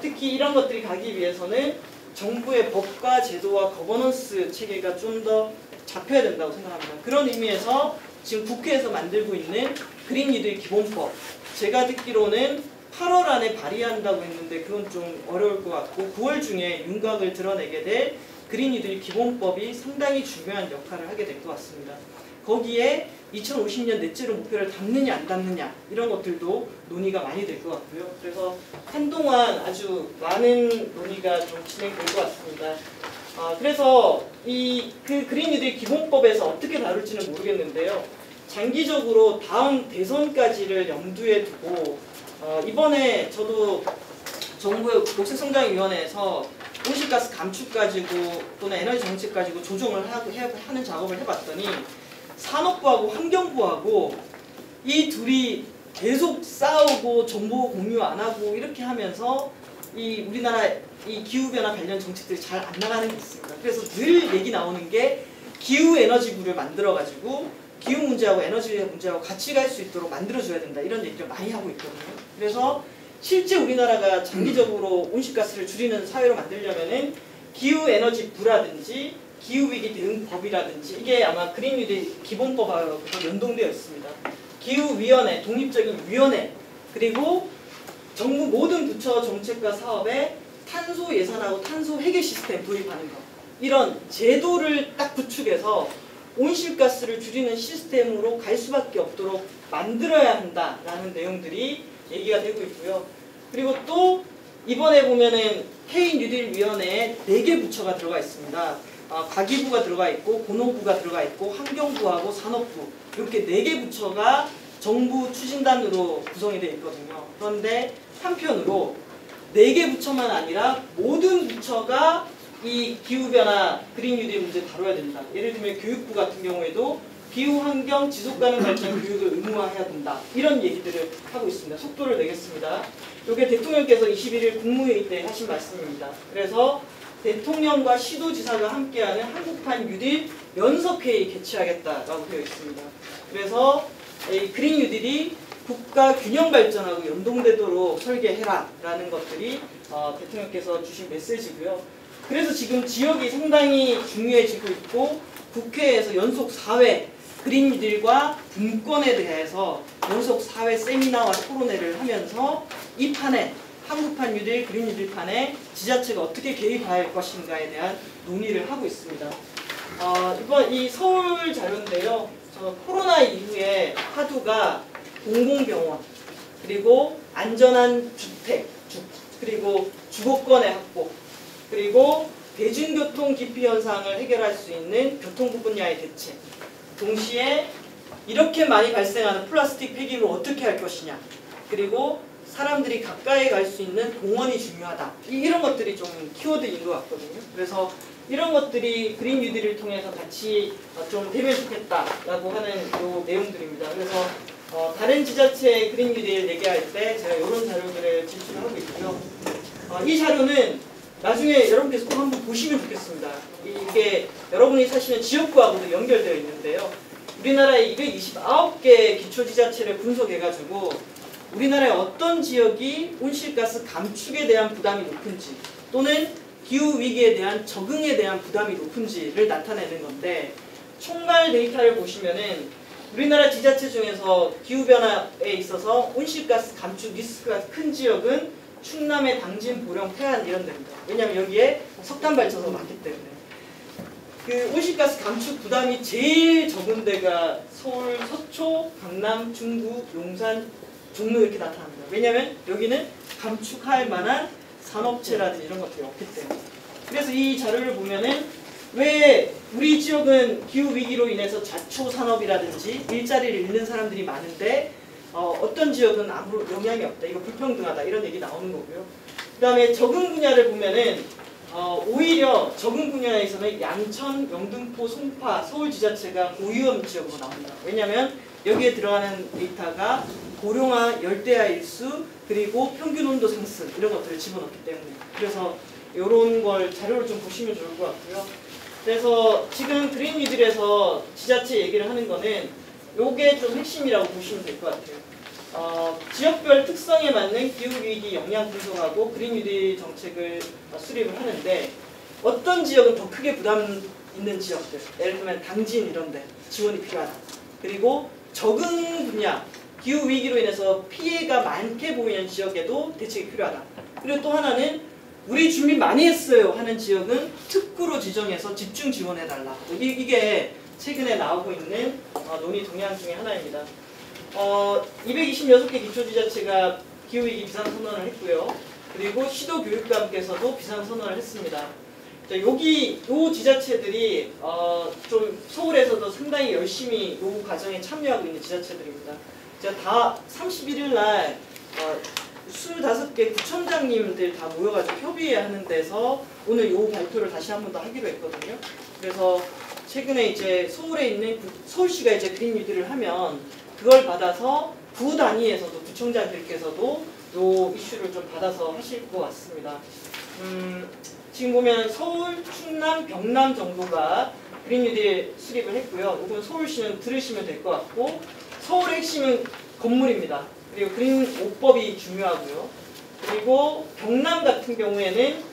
B: 특히 이런 것들이 가기 위해서는 정부의 법과 제도와 거버넌스 체계가 좀 더 잡혀야 된다고 생각합니다. 그런 의미에서 지금 국회에서 만들고 있는 그린 뉴딜 기본법, 제가 듣기로는 8월 안에 발의한다고 했는데 그건 좀 어려울 것 같고 9월 중에 윤곽을 드러내게 될 그린 뉴딜 기본법이 상당히 중요한 역할을 하게 될 것 같습니다. 거기에 2050년 넷제로 목표를 담느냐 안 담느냐 이런 것들도 논의가 많이 될 것 같고요. 그래서 한동안 아주 많은 논의가 좀 진행될 것 같습니다. 그래서 그 그린 뉴딜 기본법에서 어떻게 다룰지는 모르겠는데요. 장기적으로 다음 대선까지를 염두에 두고 이번에 저도 정부의 녹색성장위원회에서 온실가스 감축 가지고 또는 에너지 정책 가지고 조정을 하는 작업을 해봤더니 산업부하고 환경부하고 이 둘이 계속 싸우고 정보 공유 안 하고 이렇게 하면서 이 우리나라 이 기후변화 관련 정책들이 잘 안 나가는 게 있습니다. 그래서 늘 얘기 나오는 게 기후에너지부를 만들어가지고 기후 문제하고 에너지 문제하고 같이 갈 수 있도록 만들어줘야 된다 이런 얘기를 많이 하고 있거든요. 그래서 실제 우리나라가 장기적으로 온실가스를 줄이는 사회로 만들려면은 기후에너지부라든지 기후위기 대응법이라든지 이게 아마 그린 뉴딜 기본법하고 연동되어 있습니다. 기후위원회, 독립적인 위원회 그리고 정부 모든 부처 정책과 사업에 탄소 예산하고 탄소 회계 시스템 도입하는 것 이런 제도를 딱 구축해서 온실가스를 줄이는 시스템으로 갈 수밖에 없도록 만들어야 한다라는 내용들이 얘기가 되고 있고요. 그리고 또 이번에 보면은 K 뉴딜 위원회에 4개 부처가 들어가 있습니다. 과기부가 들어가 있고 고농부가 들어가 있고 환경부하고 산업부 이렇게 4개 부처가 정부 추진단으로 구성이 되어 있거든요. 그런데 한편으로 4개 부처만 아니라 모든 부처가 이 기후변화 그린 뉴딜 문제 다뤄야 된다. 예를 들면 교육부 같은 경우에도 기후 환경 지속가능 발전 교육을 의무화해야 된다. 이런 얘기들을 하고 있습니다. 속도를 내겠습니다. 이게 대통령께서 21일 국무회의 때 하신 말씀입니다. 그래서 대통령과 시도지사가 함께하는 한국판 뉴딜 연석회의 개최하겠다라고 되어 있습니다. 그래서 이 그린 뉴딜이 국가 균형 발전하고 연동되도록 설계해라라는 것들이 대통령께서 주신 메시지고요. 그래서 지금 지역이 상당히 중요해지고 있고 국회에서 연속 4회 그린 뉴딜과 분권에 대해서 연속 4회 세미나와 토론회를 하면서 이 판에 한국판 뉴딜, 그린 뉴딜 판에 지자체가 어떻게 개입할 것인가에 대한 논의를 하고 있습니다. 이번 이 서울 자료인데요. 코로나 이후에 화두가 공공병원, 그리고 안전한 주택, 그리고 주거권의 확보, 그리고 대중교통 기피 현상을 해결할 수 있는 교통부 분야의 대책, 동시에 이렇게 많이 발생하는 플라스틱 폐기를 어떻게 할 것이냐, 그리고 사람들이 가까이 갈 수 있는 공원이 중요하다. 이런 것들이 좀 키워드인 것 같거든요. 그래서 이런 것들이 그린 뉴딜을 통해서 같이 좀 되면 좋겠다라고 하는 요 내용들입니다. 그래서 다른 지자체 그린 뉴딜 얘기할 때 제가 이런 자료들을 제출하고 있고요. 이 자료는 나중에 여러분께서 꼭 한번 보시면 좋겠습니다. 이게 여러분이 사시는 지역구하고도 연결되어 있는데요. 우리나라의 229개 기초지자체를 분석해가지고 우리나라의 어떤 지역이 온실가스 감축에 대한 부담이 높은지 또는 기후위기에 대한 적응에 대한 부담이 높은지를 나타내는 건데 총괄 데이터를 보시면은 우리나라 지자체 중에서 기후변화에 있어서 온실가스 감축 리스크가 큰 지역은 충남의 당진, 보령, 태안 이런 데입니다. 왜냐하면 여기에 석탄 발전소가 많기 때문에. 그 온실가스 감축 부담이 제일 적은 데가 서울, 서초, 강남, 중구, 용산, 종로 이렇게 나타납니다. 왜냐하면 여기는 감축할 만한 산업체라든지 이런 것들이 없기 때문에. 그래서 이 자료를 보면은 왜 우리 지역은 기후위기로 인해서 자초산업이라든지 일자리를 잃는 사람들이 많은데 어떤 지역은 아무런 영향이 없다. 이거 불평등하다. 이런 얘기 나오는 거고요. 그 다음에 적응 분야를 보면은 오히려 적응 분야에서는 양천, 영등포, 송파, 서울지자체가 고위험 지역으로 나옵니다. 왜냐하면 여기에 들어가는 데이터가 고령화, 열대야 일수, 그리고 평균 온도 상승 이런 것들을 집어넣기 때문에. 그래서 이런 걸 자료를 좀 보시면 좋을 것 같고요. 그래서 지금 그린 뉴딜에서 지자체 얘기를 하는 거는 요게 좀 핵심이라고 보시면 될 것 같아요. 지역별 특성에 맞는 기후위기 영향 분석하고 그린 뉴딜 정책을 수립을 하는데 어떤 지역은 더 크게 부담 있는 지역들, 예를 들면 당진 이런 데 지원이 필요하다. 그리고 적응 분야, 기후위기로 인해서 피해가 많게 보이는 지역에도 대책이 필요하다. 그리고 또 하나는 우리 준비 많이 했어요 하는 지역은 특구로 지정해서 집중 지원해달라. 이게 최근에 나오고 있는 논의 동향 중에 하나입니다. 226개 기초지자체가 기후위기 비상선언을 했고요. 그리고 시도교육감께서도 비상선언을 했습니다. 요 지자체들이 좀 서울에서도 상당히 열심히 요 과정에 참여하고 있는 지자체들입니다. 제가 다 31일 날 25개 구청장님들 다 모여가지고 협의하는 데서 오늘 요 발표를 다시 한 번 더 하기로 했거든요. 그래서 최근에 이제 서울에 있는 서울시가 이제 그린 뉴딜을 하면 그걸 받아서 구 단위에서도 구청장들께서도 요 이슈를 좀 받아서 하실 것 같습니다. 지금 보면 서울, 충남, 경남 정도가 그린 뉴딜 수립을 했고요. 이건 서울시는 들으시면 될 것 같고 서울의 핵심은 건물입니다. 그리고 그린 5법이 중요하고요. 그리고 경남 같은 경우에는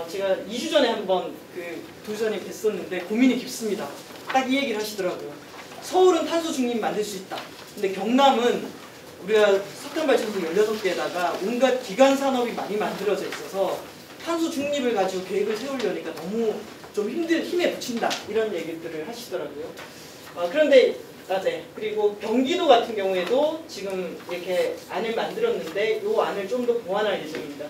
B: 제가 2주 전에 한번 그 도지사님 뵀었는데 고민이 깊습니다. 딱 이 얘기를 하시더라고요. 서울은 탄소 중립 만들 수 있다. 근데 경남은 우리가 석탄 발전소 16개에다가 온갖 기관 산업이 많이 만들어져 있어서 탄소 중립을 가지고 계획을 세우려니까 너무 좀 힘에 부친다. 이런 얘기들을 하시더라고요. 그런데 네. 그리고 경기도 같은 경우에도 지금 이렇게 안을 만들었는데 이 안을 좀 더 보완할 예정입니다.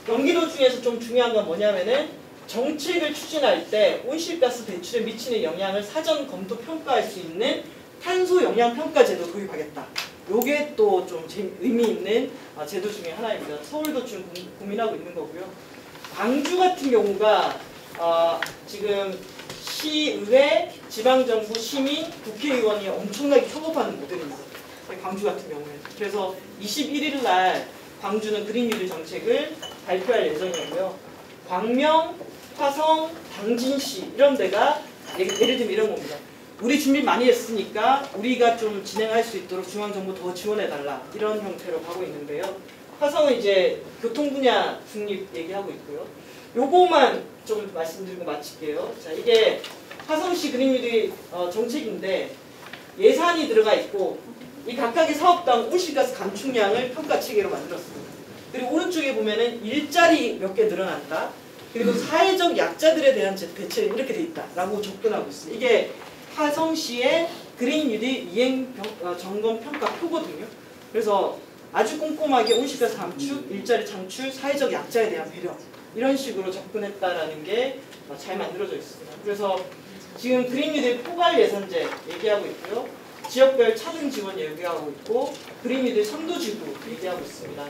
B: 경기도 중에서 좀 중요한 건 뭐냐면은 정책을 추진할 때 온실가스 배출에 미치는 영향을 사전 검토 평가할 수 있는 탄소 영향 평가 제도 도입하겠다. 요게 또 좀 의미 있는 제도 중에 하나입니다. 서울도 지금 고민하고 있는 거고요. 광주 같은 경우가 지금 시의회, 지방정부, 시민, 국회의원이 엄청나게 협업하는 모델입니다. 광주 같은 경우에는. 그래서 21일 날 광주는 그린 뉴딜 정책을 발표할 예정이고요. 광명, 화성, 당진시 이런 데가 예를 들면 이런 겁니다. 우리 준비 많이 했으니까 우리가 좀 진행할 수 있도록 중앙정부 더 지원해달라 이런 형태로 가고 있는데요. 화성은 이제 교통 분야 중립 얘기하고 있고요. 요거만 좀 말씀드리고 마칠게요. 자, 이게 화성시 그린 뉴딜 정책인데 예산이 들어가 있고 이 각각의 사업당 온실가스 감축량을 평가 체계로 만들었습니다. 그리고 오른쪽에 보면은 일자리 몇 개 늘어난다. 그리고 사회적 약자들에 대한 대책 이렇게 돼 있다라고 접근하고 있습니다. 이게 화성시의 그린 뉴딜 이행 점검 평가 표거든요. 그래서 아주 꼼꼼하게 온실가스 감축, 일자리 창출, 사회적 약자에 대한 배려 이런 식으로 접근했다라는 게 잘 만들어져 있습니다. 그래서 지금 그린 뉴딜 포괄 예산제 얘기하고 있고요. 지역별 차등 지원 얘기하고 있고 그린 뉴딜 선도지구 얘기하고 있습니다.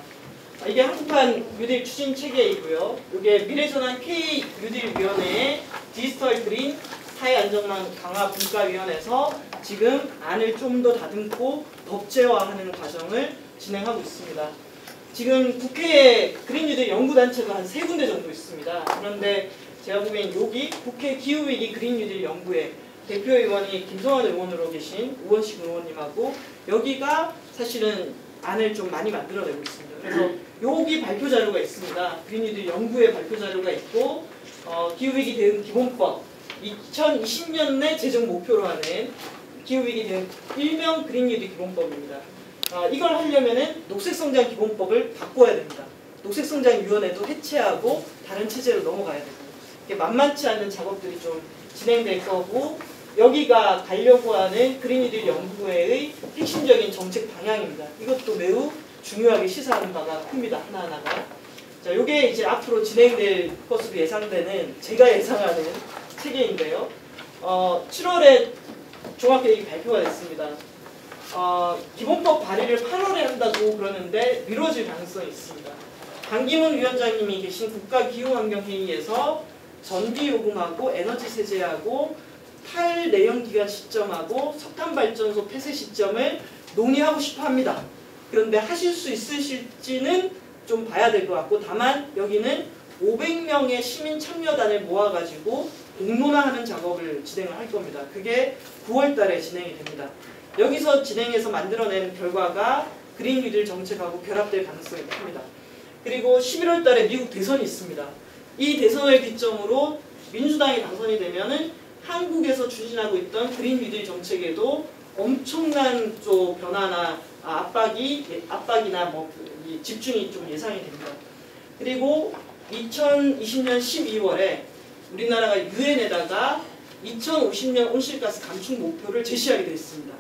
B: 이게 한국판 뉴딜 추진 체계이고요. 이게 미래전환 K 뉴딜 위원회의 디지털 그린 사회 안전망 강화 분과위원회에서 지금 안을 좀 더 다듬고 법제화하는 과정을 진행하고 있습니다. 지금 국회에 그린 뉴딜 연구단체가 한 3군데 정도 있습니다. 그런데 제가 보기엔 여기 국회 기후위기 그린 뉴딜 연구회 대표의원이 김성환 의원으로 계신 우원식 의원님하고 여기가 사실은 안을 좀 많이 만들어내고 있습니다. 그래서 여기 발표 자료가 있습니다. 그린 뉴딜 연구회 발표 자료가 있고 기후위기 대응 기본법 2020년에 제정 목표로 하는 기후위기 대응 일명 그린 뉴딜 기본법입니다. 이걸 하려면은 녹색성장 기본법을 바꿔야 됩니다. 녹색성장위원회도 해체하고 다른 체제로 넘어가야 되고 이게 만만치 않은 작업들이 좀 진행될 거고 여기가 가려고 하는 그린 뉴딜 연구회의 핵심적인 정책 방향입니다. 이것도 매우 중요하게 시사하는 바가 큽니다. 하나하나가. 자, 이게 이제 앞으로 진행될 것으로 예상되는 제가 예상하는 체계인데요. 7월에 종합계획이 발표가 됐습니다. 기본법 발의를 8월에 한다고 그러는데 미뤄질 가능성이 있습니다. 강기문 위원장님이 계신 국가기후환경회의에서 전기요금하고 에너지세제하고 탈내연기관 시점하고 석탄발전소 폐쇄 시점을 논의하고 싶어 합니다. 그런데 하실 수 있으실지는 좀 봐야 될 것 같고 다만 여기는 500명의 시민 참여단을 모아가지고 공론화하는 작업을 진행을 할 겁니다. 그게 9월 달에 진행이 됩니다. 여기서 진행해서 만들어낸 결과가 그린 뉴딜 정책하고 결합될 가능성이 큽니다. 그리고 11월 달에 미국 대선이 있습니다. 이 대선을 기점으로 민주당이 당선이 되면은 한국에서 추진하고 있던 그린 뉴딜 정책에도 엄청난 또 변화나 압박이나 집중이 좀 예상이 됩니다. 그리고 2020년 12월에 우리나라가 유엔에다가 2050년 온실가스 감축 목표를 제시하게 됐습니다.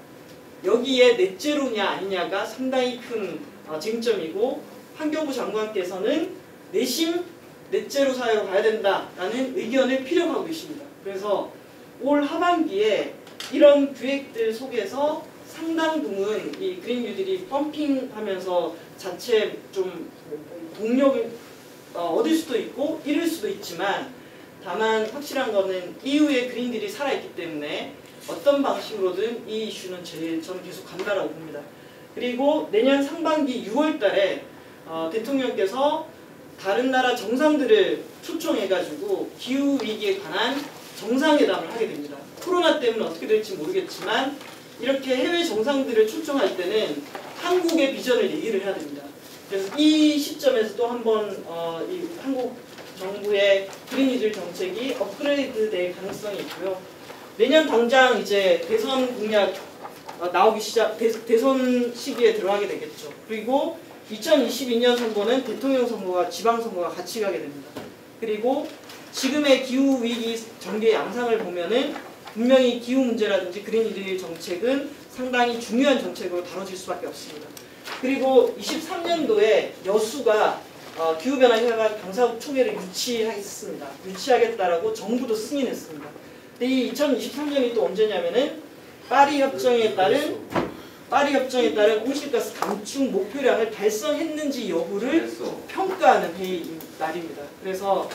B: 여기에 넷제로냐 아니냐가 상당히 큰 쟁점이고 환경부 장관께서는 내심 넷제로 사회로 가야 된다라는 의견을 피력하고 계십니다. 그래서 올 하반기에 이런 기획들 속에서 상당 부분 이 그린 뉴딜이 펌핑하면서 자체 좀 동력을 얻을 수도 있고 잃을 수도 있지만 다만 확실한 거는 이후에 그린딜이 살아있기 때문에 어떤 방식으로든 이 이슈는 저는 계속 간다라고 봅니다. 그리고 내년 상반기 6월 달에 대통령께서 다른 나라 정상들을 초청해가지고 기후위기에 관한 정상회담을 하게 됩니다. 코로나 때문에 어떻게 될지 모르겠지만 이렇게 해외 정상들을 초청할 때는 한국의 비전을 얘기를 해야 됩니다. 그래서 이 시점에서 또 한번 이 한국 정부의 그린 뉴딜 정책이 업그레이드 될 가능성이 있고요. 내년 당장 이제 대선 공약 나오기 시작, 대선 시기에 들어가게 되겠죠. 그리고 2022년 선거는 대통령 선거와 지방 선거가 같이 가게 됩니다. 그리고 지금의 기후 위기 전개 양상을 보면은 분명히 기후 문제라든지 그린 뉴딜 정책은 상당히 중요한 정책으로 다뤄질 수밖에 없습니다. 그리고 23년도에 여수가 기후변화 협약 당사국 총회를 유치했습니다. 유치하겠다라고 정부도 승인했습니다. 근데 이 2023년이 또 언제냐면은 파리 협정에 따른 온실가스 감축 목표량을 달성했는지 여부를 평가하는 회의인 날입니다. 그래서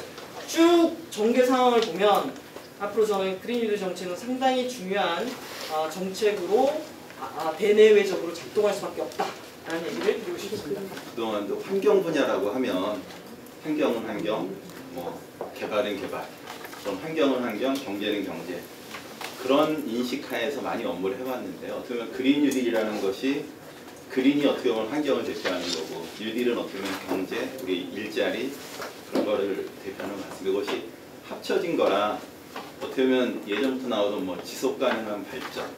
B: 쭉 전개 상황을 보면 앞으로 저는 그린 뉴딜 정책은 상당히 중요한 정책으로 대내외적으로 작동할 수밖에 없다라는 얘기를 드리고 싶습니다.
C: 그동안도 환경 분야라고 하면 환경은 환경, 뭐 개발은 개발, 그럼 환경은 환경, 경제는 경제, 그런 인식하에서 많이 업무를 해왔는데요. 어떻게 보면 그린 뉴딜이라는 것이 그린이 어떻게 보면 환경을 대표하는 거고 뉴딜은 어떻게 보면 경제, 우리 일자리 그런 거를 대표하는 것 같습니다. 이것이 합쳐진 거라 어떻게 보면 예전부터 나오던 뭐 지속 가능한 발전,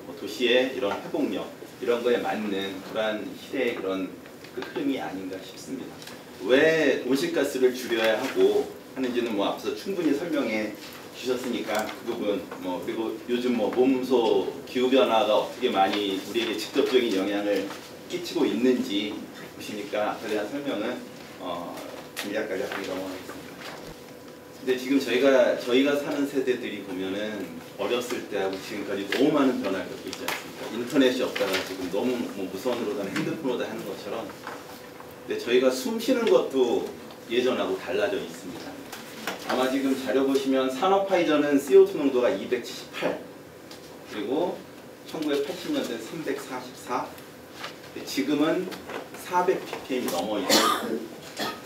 C: 뭐 도시의 이런 회복력 이런 거에 맞는 그러한 시대의 그런 그 흐름이 아닌가 싶습니다. 왜 온실가스를 줄여야 하고 하는지는 뭐 앞서 충분히 설명해 주셨으니까 그 부분 뭐 그리고 요즘 뭐 몸소 기후 변화가 어떻게 많이 우리에게 직접적인 영향을 끼치고 있는지 보시니까 그에 대한 설명은 간략하게 넘어가겠습니다. 근데 지금 저희가 사는 세대들이 보면은 어렸을 때하고 지금까지 너무 많은 변화를 겪고 있지 않습니까? 인터넷이 없다가 지금 너무 뭐 무선으로다 핸드폰으로다 하는 것처럼. 근데 저희가 숨 쉬는 것도 예전하고 달라져 있습니다. 아마 지금 자료 보시면 산업화이전은 CO2 농도가 278, 그리고 1980년대 344, 지금은 400ppm이 넘어 있어요.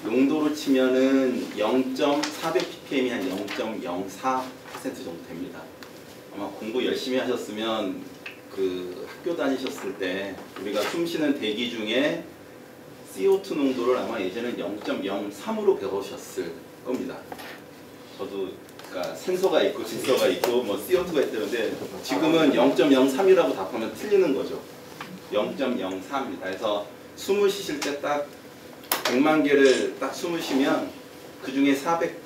C: 농도로 치면은 400ppm이 한 0.04% 정도 됩니다. 아마 공부 열심히 하셨으면 그 학교 다니셨을 때 우리가 숨쉬는 대기 중에 CO2 농도를 아마 예전엔 0.03으로 배우셨을 겁니다. 저도 그러니까 산소가 있고 질소가 있고 뭐 CO2가 있다는데 지금은 0.03이라고 답하면 틀리는 거죠. 0.03입니다. 그래서 숨을 쉬실 때 딱 100만 개를 딱 숨을 쉬면 그 중에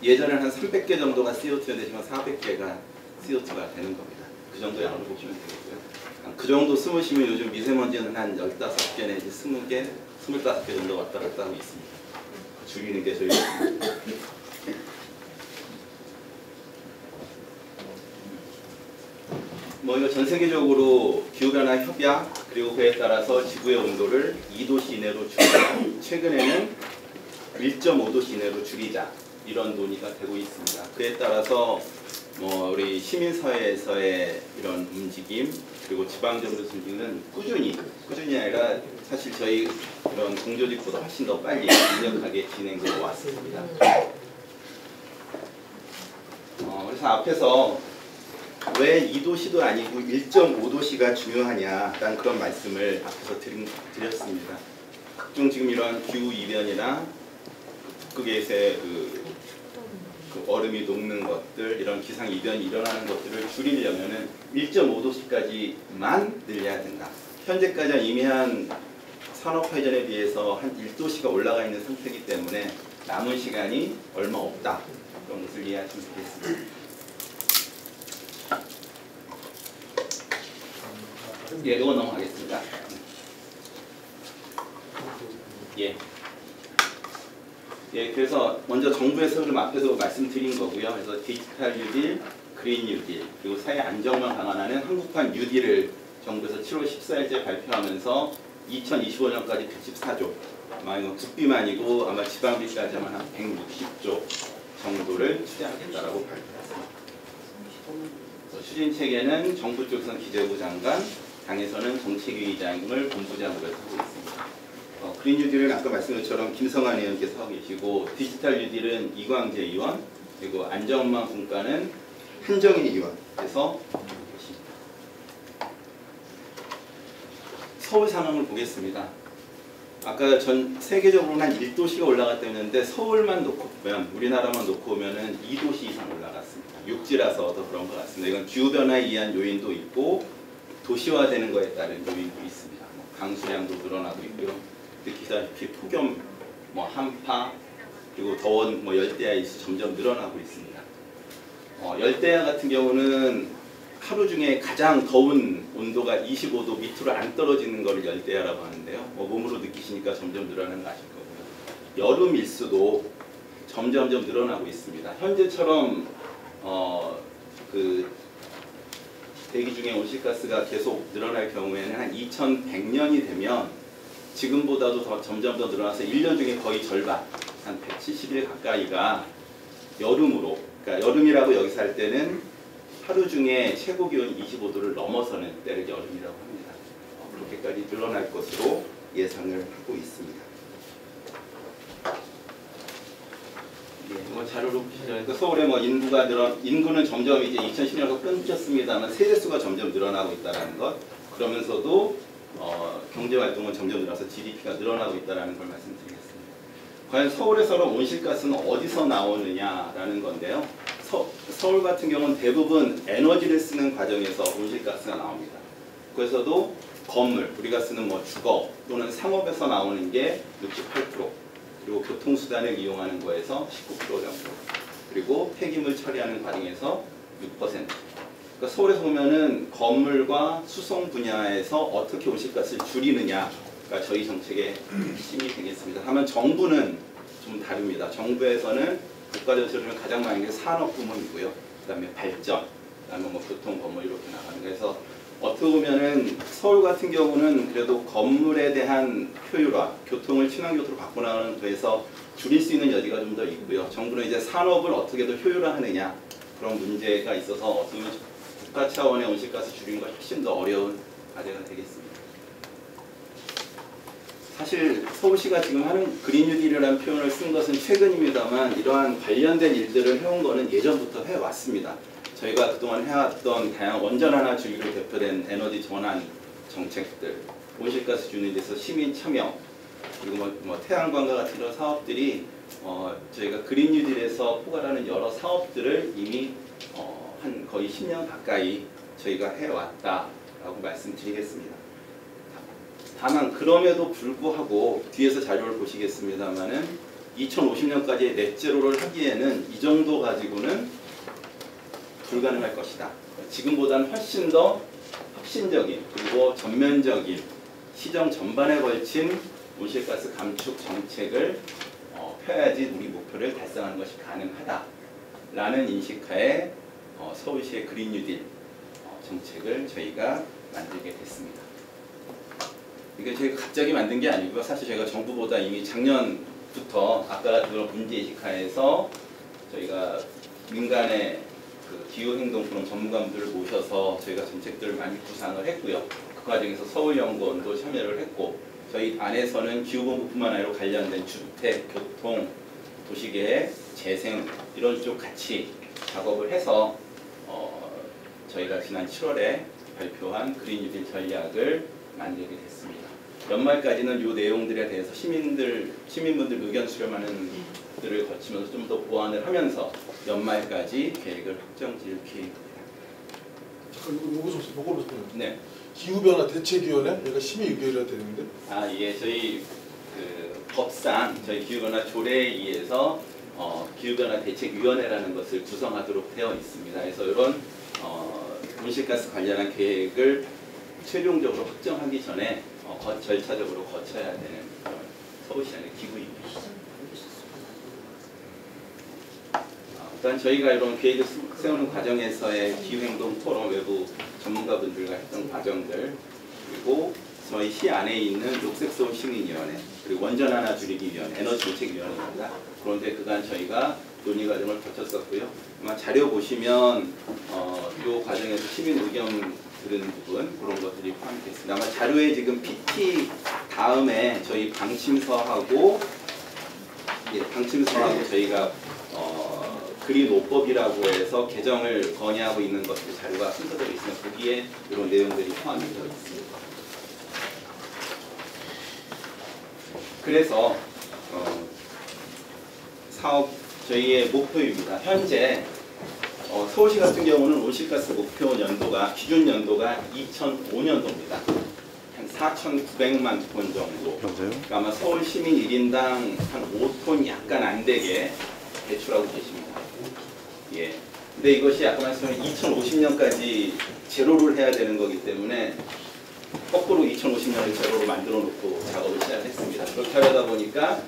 C: 예전에는 한 300개 정도가 CO2였는데 지금 400개가 CO2가 되는 겁니다. 그 정도 양으로 보시면 되겠고요. 그 정도 숨을 쉬면 요즘 미세먼지는 한 15개 내지 20개, 25개 정도 왔다 갔다 하고 있습니다. 줄이는 게 저희 뭐 이거 전 세계적으로 기후변화 협약 그리고 그에 따라서 지구의 온도를 2도씨 이내로 줄이자, 최근에는 1.5도씨 이내로 줄이자 이런 논의가 되고 있습니다. 그에 따라서 뭐 우리 시민사회에서의 이런 움직임 그리고 지방정부에서 움직임은 꾸준히 아니라 사실 저희 이런 공조직보다 훨씬 더 빨리 강력하게 진행되어 왔습니다. 그래서 앞에서 왜 2도씨도 아니고 1.5도씨가 중요하냐라는 그런 말씀을 앞에서 드렸습니다. 각종 지금 이런 기후 이변이나 북극에서의 그 얼음이 녹는 것들, 이런 기상 이변이 일어나는 것들을 줄이려면은 1.5도씨까지만 늘려야 된다. 현재까지는 이미 한 산업화 이전에 비해서 한 1도씨가 올라가 있는 상태이기 때문에 남은 시간이 얼마 없다. 그런 것을 이해하시면 되겠습니다. 예, 이거 넘어가겠습니다. 예. 예, 그래서 먼저 정부에서 그럼 앞에도 말씀드린 거고요. 그래서 디지털 뉴딜, 그린 뉴딜, 그리고 사회 안정만 강화하는 한국판 뉴딜을 정부에서 7월 14일째 발표하면서 2025년까지 114조, 아마 이거 국비만이고 아마 지방비까지 하면 한 160조 정도를 투자하겠다라고 발표했습니다. 추진 체계는 정부 쪽에서는 기재부 장관, 당에서는 정책위의장을 본부장으로 하고 있습니다. 그린 뉴딜은 아까 말씀드린 것처럼 김성환 의원께서 하고 계시고, 디지털 뉴딜은 이광재 의원, 그리고 안전망 분과는 한정인 의원께서 하고 계십니다. 서울 상황을 보겠습니다. 아까 전 세계적으로는 한 1도시가 올라갔다 했는데 서울만 놓고 보면, 우리나라만 놓고 보면은 2도시 이상 올라갔습니다. 육지라서 더 그런 것 같습니다. 이건 기후변화에 의한 요인도 있고 도시화되는 거에 따른 요인도 있습니다. 강수량도 늘어나고 있고요. 특히 폭염, 한파, 그리고 더운 열대야 일수 점점 늘어나고 있습니다. 열대야 같은 경우는 하루 중에 가장 더운 온도가 25도 밑으로 안 떨어지는 것을 열대야라고 하는데요. 몸으로 느끼시니까 점점 늘어나는 거 아실 거고요. 여름 일수도 점점점 늘어나고 있습니다. 현재처럼 그 대기 중에 온실가스가 계속 늘어날 경우에는 한 2100년이 되면 지금보다도 점점 더 늘어나서 1년 중에 거의 절반, 한 170일 가까이가 여름으로, 그러니까 여름이라고 여기서 할 때는 하루 중에 최고 기온이 25도를 넘어서는 때를 여름이라고 합니다. 그렇게까지 늘어날 것으로 예상을 하고 있습니다. 자료로 보시죠. 그러니까 서울의 인구는 점점 이제 2010년부터 끊겼습니다만 세대수가 점점 늘어나고 있다는 것, 그러면서도 경제 활동은 점점 늘어나서 GDP가 늘어나고 있다는 걸 말씀드리겠습니다. 과연 서울에서는 온실가스는 어디서 나오느냐라는 건데요. 서울 같은 경우는 대부분 에너지를 쓰는 과정에서 온실가스가 나옵니다. 그래서도 건물, 우리가 쓰는 주거 또는 상업에서 나오는 게 68%, 그리고 교통수단을 이용하는 거에서 19% 정도, 그리고 폐기물 처리하는 과정에서 6%. 그러니까 서울에서 보면은 건물과 수송 분야에서 어떻게 온실가스를 줄이느냐가 저희 정책의 핵심이 되겠습니다. 다만 정부는 좀 다릅니다. 정부에서는 국가 전체로 가장 많은 게 산업 부문이고요. 그다음에 발전, 그다음에 교통, 건물 이렇게 나가는. 그래서 어떻게 보면은 서울 같은 경우는 그래도 건물에 대한 효율화, 교통을 친환경으로 바꿔나가는 데에서 줄일 수 있는 여지가 좀 더 있고요. 정부는 이제 산업을 어떻게 더 효율화하느냐, 그런 문제가 있어서 어떻게 보면 국가 차원의 온실가스 줄이는 것이 훨씬 더 어려운 과제가 되겠습니다. 사실 서울시가 지금 하는 그린 뉴딜이라는 표현을 쓴 것은 최근입니다만 이러한 관련된 일들을 해온 것은 예전부터 해왔습니다. 저희가 그동안 해왔던 다양한 원전 하나 주기로 대표된 에너지 전환 정책들, 온실가스 줄이는 데서 시민 참여, 그리고 태양광과 같은 이런 사업들이 저희가 그린 뉴딜에서 포괄하는 여러 사업들을 이미 한 거의 10년 가까이 저희가 해왔다라고 말씀드리겠습니다. 다만 그럼에도 불구하고 뒤에서 자료를 보시겠습니다만은 2050년까지 넷제로를 하기에는 이 정도 가지고는 불가능할 것이다. 지금보다는 훨씬 더 혁신적인 그리고 전면적인 시정 전반에 걸친 온실가스 감축 정책을 펴야지 우리 목표를 달성하는 것이 가능하다라는 인식하에 서울시의 그린 뉴딜 정책을 저희가 만들게 됐습니다. 이게 저희가 갑자기 만든 게 아니고요. 사실 저희가 정부보다 이미 작년부터 아까 그런 문제의식하에서 저희가 민간의 기후행동 프로그램 전문가분들을 모셔서 저희가 정책들을 많이 구상을 했고요. 그 과정에서 서울연구원도 참여를 했고 저희 안에서는 기후본부뿐만 아니라 관련된 주택, 교통, 도시계획, 재생 이런 쪽 같이 작업을 해서 저희가 지난 7월에 발표한 그린 뉴딜 전략을 만들게 됐습니다. 연말까지는 이 내용들에 대해서 시민분들 의견 수렴하는 들을 거치면서 좀 더 보완을 하면서 연말까지 계획을 확정 지을 계획입니다.
A: 잠깐 이거 좀 보고를 좀.
C: 네.
A: 기후변화 대책위원회 얘가 심의 의결해야 되는데.
C: 예, 저희 법상 저희 기후변화 조례에 의해서 기후변화 대책위원회라는 것을 구성하도록 되어 있습니다. 그래서 이런 온실가스 관련한 계획을 최종적으로 확정하기 전에 절차적으로 거쳐야 되는 그런 서울시장의 기구입니다. 일단 저희가 이런 계획을 세우는 과정에서의 기후행동 토론 외부 전문가분들과 했던 과정들, 그리고 저희 시 안에 있는 녹색서울 시민위원회, 그리고 원전 하나 줄이기위원회, 에너지정책위원회입니다. 그런데 그간 저희가 논의 과정을 거쳤었고요. 아마 자료 보시면 이 과정에서 시민 의견 들은 부분, 그런 것들이 포함되어 있습니다. 아마 자료에 지금 PT 다음에 저희 방침서하고 저희가 그린 5법이라고 해서 개정을 건의하고 있는 것들 자료가 순서대로 있으면 거기에 이런 내용들이 포함이 되어 있습니다. 그래서 사업 저희의 목표입니다. 현재 서울시 같은 경우는 온실가스 목표 연도가 기준 연도가 2005년도입니다. 한 4,900만 톤 정도. 그러니까 아마 서울 시민 1인당 한 5톤 약간 안 되게 배출하고 계십니다. 예. 근데 이것이 아까 말씀드린 2050년까지 제로를 해야 되는 거기 때문에 거꾸로 2050년을 제로로 만들어 놓고 작업을 시작했습니다. 그렇게 하려다 보니까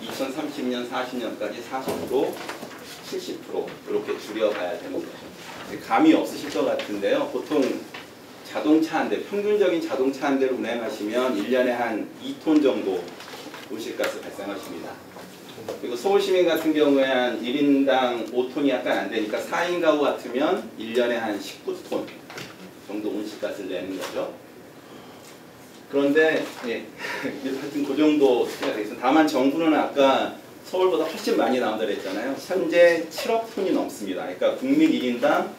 C: 2030년, 40년까지 40%, 70% 이렇게 줄여가야 되는 거죠. 감이 없으실 것 같은데요. 보통 자동차 한 대, 평균적인 자동차 한 대를 운행하시면 1년에 한 2톤 정도 온실가스 발생하십니다. 그리고 서울시민 같은 경우에 한 1인당 5톤이 약간 안 되니까 4인 가구 같으면 1년에 한 19톤 정도 온실가스를 내는 거죠. 그런데 하여튼 그 정도 수치가 되겠습니다. 다만 정부는 아까 서울보다 훨씬 많이 나온다 그랬잖아요. 현재 7억 톤이 넘습니다. 그러니까 국민 1인당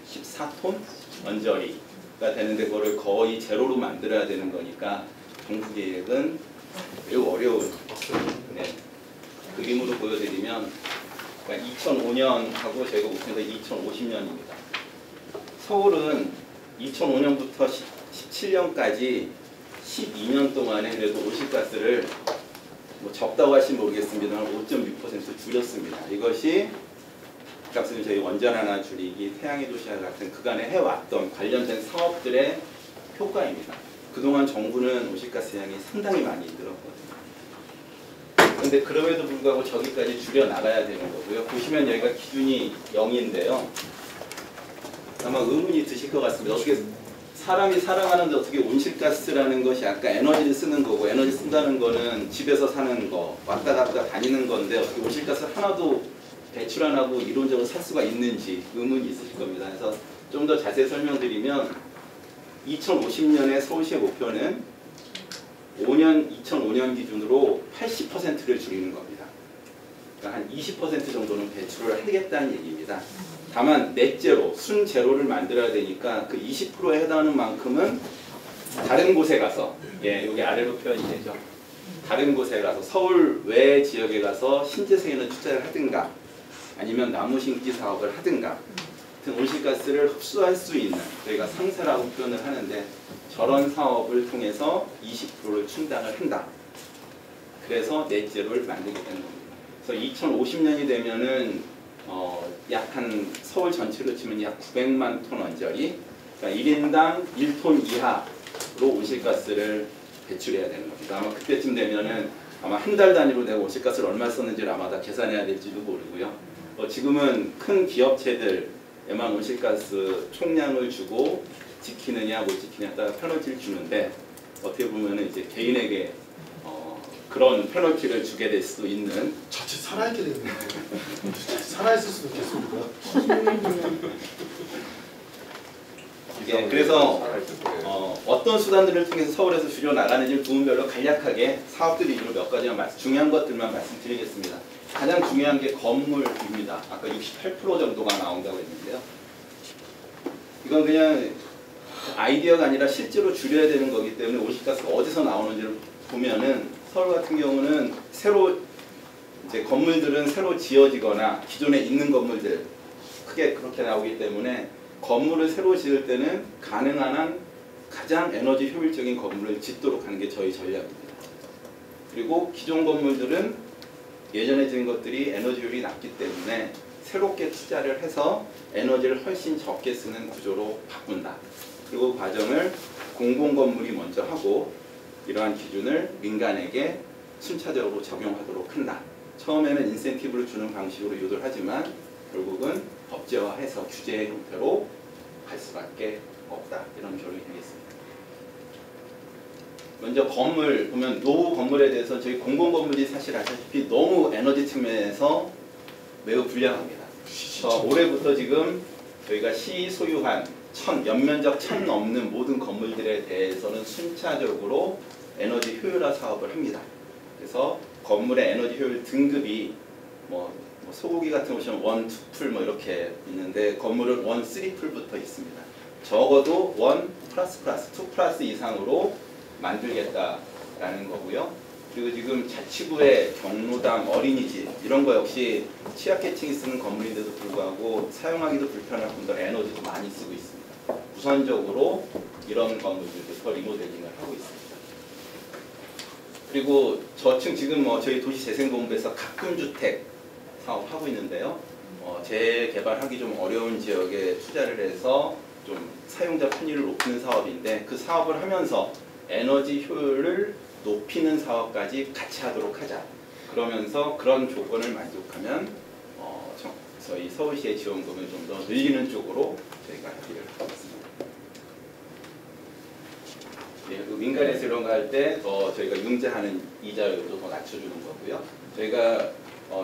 C: 14톤 언저리가 되는데 그거를 거의 제로로 만들어야 되는 거니까 정부 계획은 매우 어려운 그림으로 보여드리면 그러니까 2005년하고 저희가 목표가 2050년입니다. 서울은 2005년부터 17년까지 12년 동안에 그래도 온실가스를 뭐 적다고 하시면 모르겠습니다만 5.6% 줄였습니다. 이것이 값은 저희 원전 하나 줄이기, 태양의 도시와 같은 그간에 해왔던 관련된 사업들의 효과입니다. 그동안 정부는 온실가스 양이 상당히 많이 늘었거든요. 그런데 그럼에도 불구하고 저기까지 줄여 나가야 되는 거고요. 보시면 여기가 기준이 0인데요. 아마 의문이 드실 것 같습니다. 어떻게 사람이 살아가는데 어떻게 온실가스라는 것이 아까 에너지를 쓰는 거고, 에너지 쓴다는 거는 집에서 사는 거, 왔다 갔다 다니는 건데 어떻게 온실가스를 하나도 배출 안 하고 이론적으로 살 수가 있는지 의문이 있으실 겁니다. 그래서 좀 더 자세히 설명드리면 2050년의 서울시의 목표는 2005년 기준으로 80%를 줄이는 겁니다. 그러니까 한 20% 정도는 배출을 하겠다는 얘기입니다. 다만 넷제로, 순제로를 만들어야 되니까 그 20%에 해당하는 만큼은 다른 곳에 가서, 여기 아래로 표현이 되죠. 다른 곳에 가서 서울 외 지역에 가서 신재생에는 투자를 하든가 아니면 나무 심기 사업을 하든가 같은 온실가스를 흡수할 수 있는, 저희가 상세라고 표현을 하는데 저런 사업을 통해서 20%를 충당을 한다. 그래서 넷제로를 만들게 되는 겁니다. 그래서 2050년이 되면은 약 한 서울 전체로 치면 약 900만 톤 언저리, 그러니까 1인당 1톤 이하로 온실가스를 배출해야 되는 겁니다. 아마 그때쯤 되면은 아마 한 달 단위로 내가 온실가스를 얼마 썼는지를 아마 다 계산해야 될지도 모르고요. 지금은 큰 기업체들에만 온실가스 총량을 주고 지키느냐 못 지키느냐에 따라 페널티를 주는데 어떻게 보면은 이제 개인에게 그런 페널티를 주게 될 수도 있는,
A: 자칫 살아있게 되겠네요. 살아있을 수도 있겠습니다.
C: 그래서 어떤 수단들을 통해서 서울에서 줄여 나가는지 부문별로 간략하게 사업들 위주로 몇 가지만 중요한 것들만 말씀드리겠습니다. 가장 중요한 게 건물입니다. 아까 68% 정도가 나온다고 했는데요. 이건 그냥 아이디어가 아니라 실제로 줄여야 되는 거기 때문에 온실가스가 어디서 나오는지를 보면은 서울 같은 경우는 이제 건물들은 새로 지어지거나 기존에 있는 건물들 크게 그렇게 나오기 때문에 건물을 새로 지을 때는 가능한 한 가장 에너지 효율적인 건물을 짓도록 하는 게 저희 전략입니다. 그리고 기존 건물들은 예전에 지은 것들이 에너지 효율이 낮기 때문에 새롭게 투자를 해서 에너지를 훨씬 적게 쓰는 구조로 바꾼다. 그리고 그 과정을 공공건물이 먼저 하고 이러한 기준을 민간에게 순차적으로 적용하도록 한다. 처음에는 인센티브를 주는 방식으로 유도를 하지만 결국은 법제화해서 규제의 형태로 갈 수밖에 없다. 이런 결론이 되겠습니다. 먼저 건물 보면 노후 건물에 대해서 저희 공공건물이 사실 아시다시피 너무 에너지 측면에서 매우 불량합니다. 올해부터 지금 저희가 시 소유한 연면적 1000 넘는 모든 건물들에 대해서는 순차적으로 에너지 효율화 사업을 합니다. 그래서 건물의 에너지 효율 등급이 뭐 소고기 같은 거 보시면 1, 2풀 뭐 이렇게 있는데 건물은 1, 3풀부터 있습니다. 적어도 1++, 2+ 이상으로 만들겠다라는 거고요. 그리고 지금 자치구의 경로당, 어린이집 이런 거 역시 취약계층이 쓰는 건물인데도 불구하고 사용하기도 불편할 뿐더러 에너지도 많이 쓰고 있습니다. 우선적으로 이런 건물들부터 리모델링을 하고 있습니다. 그리고 저층 지금 저희 도시재생본부에서 가금주택 사업하고 있는데요. 재개발하기 좀 어려운 지역에 투자를 해서 좀 사용자 편의를 높이는 사업인데 그 사업을 하면서 에너지 효율을 높이는 사업까지 같이 하도록 하자. 그러면서 그런 조건을 만족하면 저희 서울시의 지원금을 좀 더 늘리는 쪽으로 저희가 합의를 하고 있습니다. 예, 그 민간에서 이런 거 할 때 저희가 융자하는 이자율도 더 낮춰주는 거고요. 저희가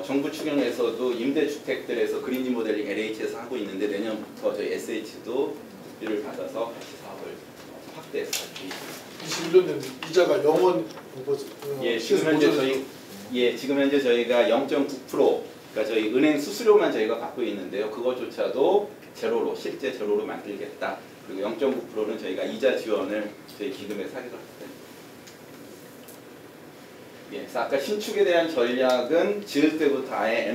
C: 정부 추경에서도 임대주택들에서 그린 리모델링 LH에서 하고 있는데 내년부터 저희 SH도 비를 받아서 같이 사업을 확대해서 할 수 있습니다.
A: 21년 된 이자가 영원
C: 지금 현재 저희가 0.9% 그러니까 저희 은행 수수료만 저희가 받고 있는데요. 그것조차도 제로로 실제 제로로 만들겠다. 그리고 0.9%는 저희가 이자 지원을 저희 기금에서 하기로 했습니다. 예, 그래서 아까 신축에 대한 전략은 지을 때부터 아예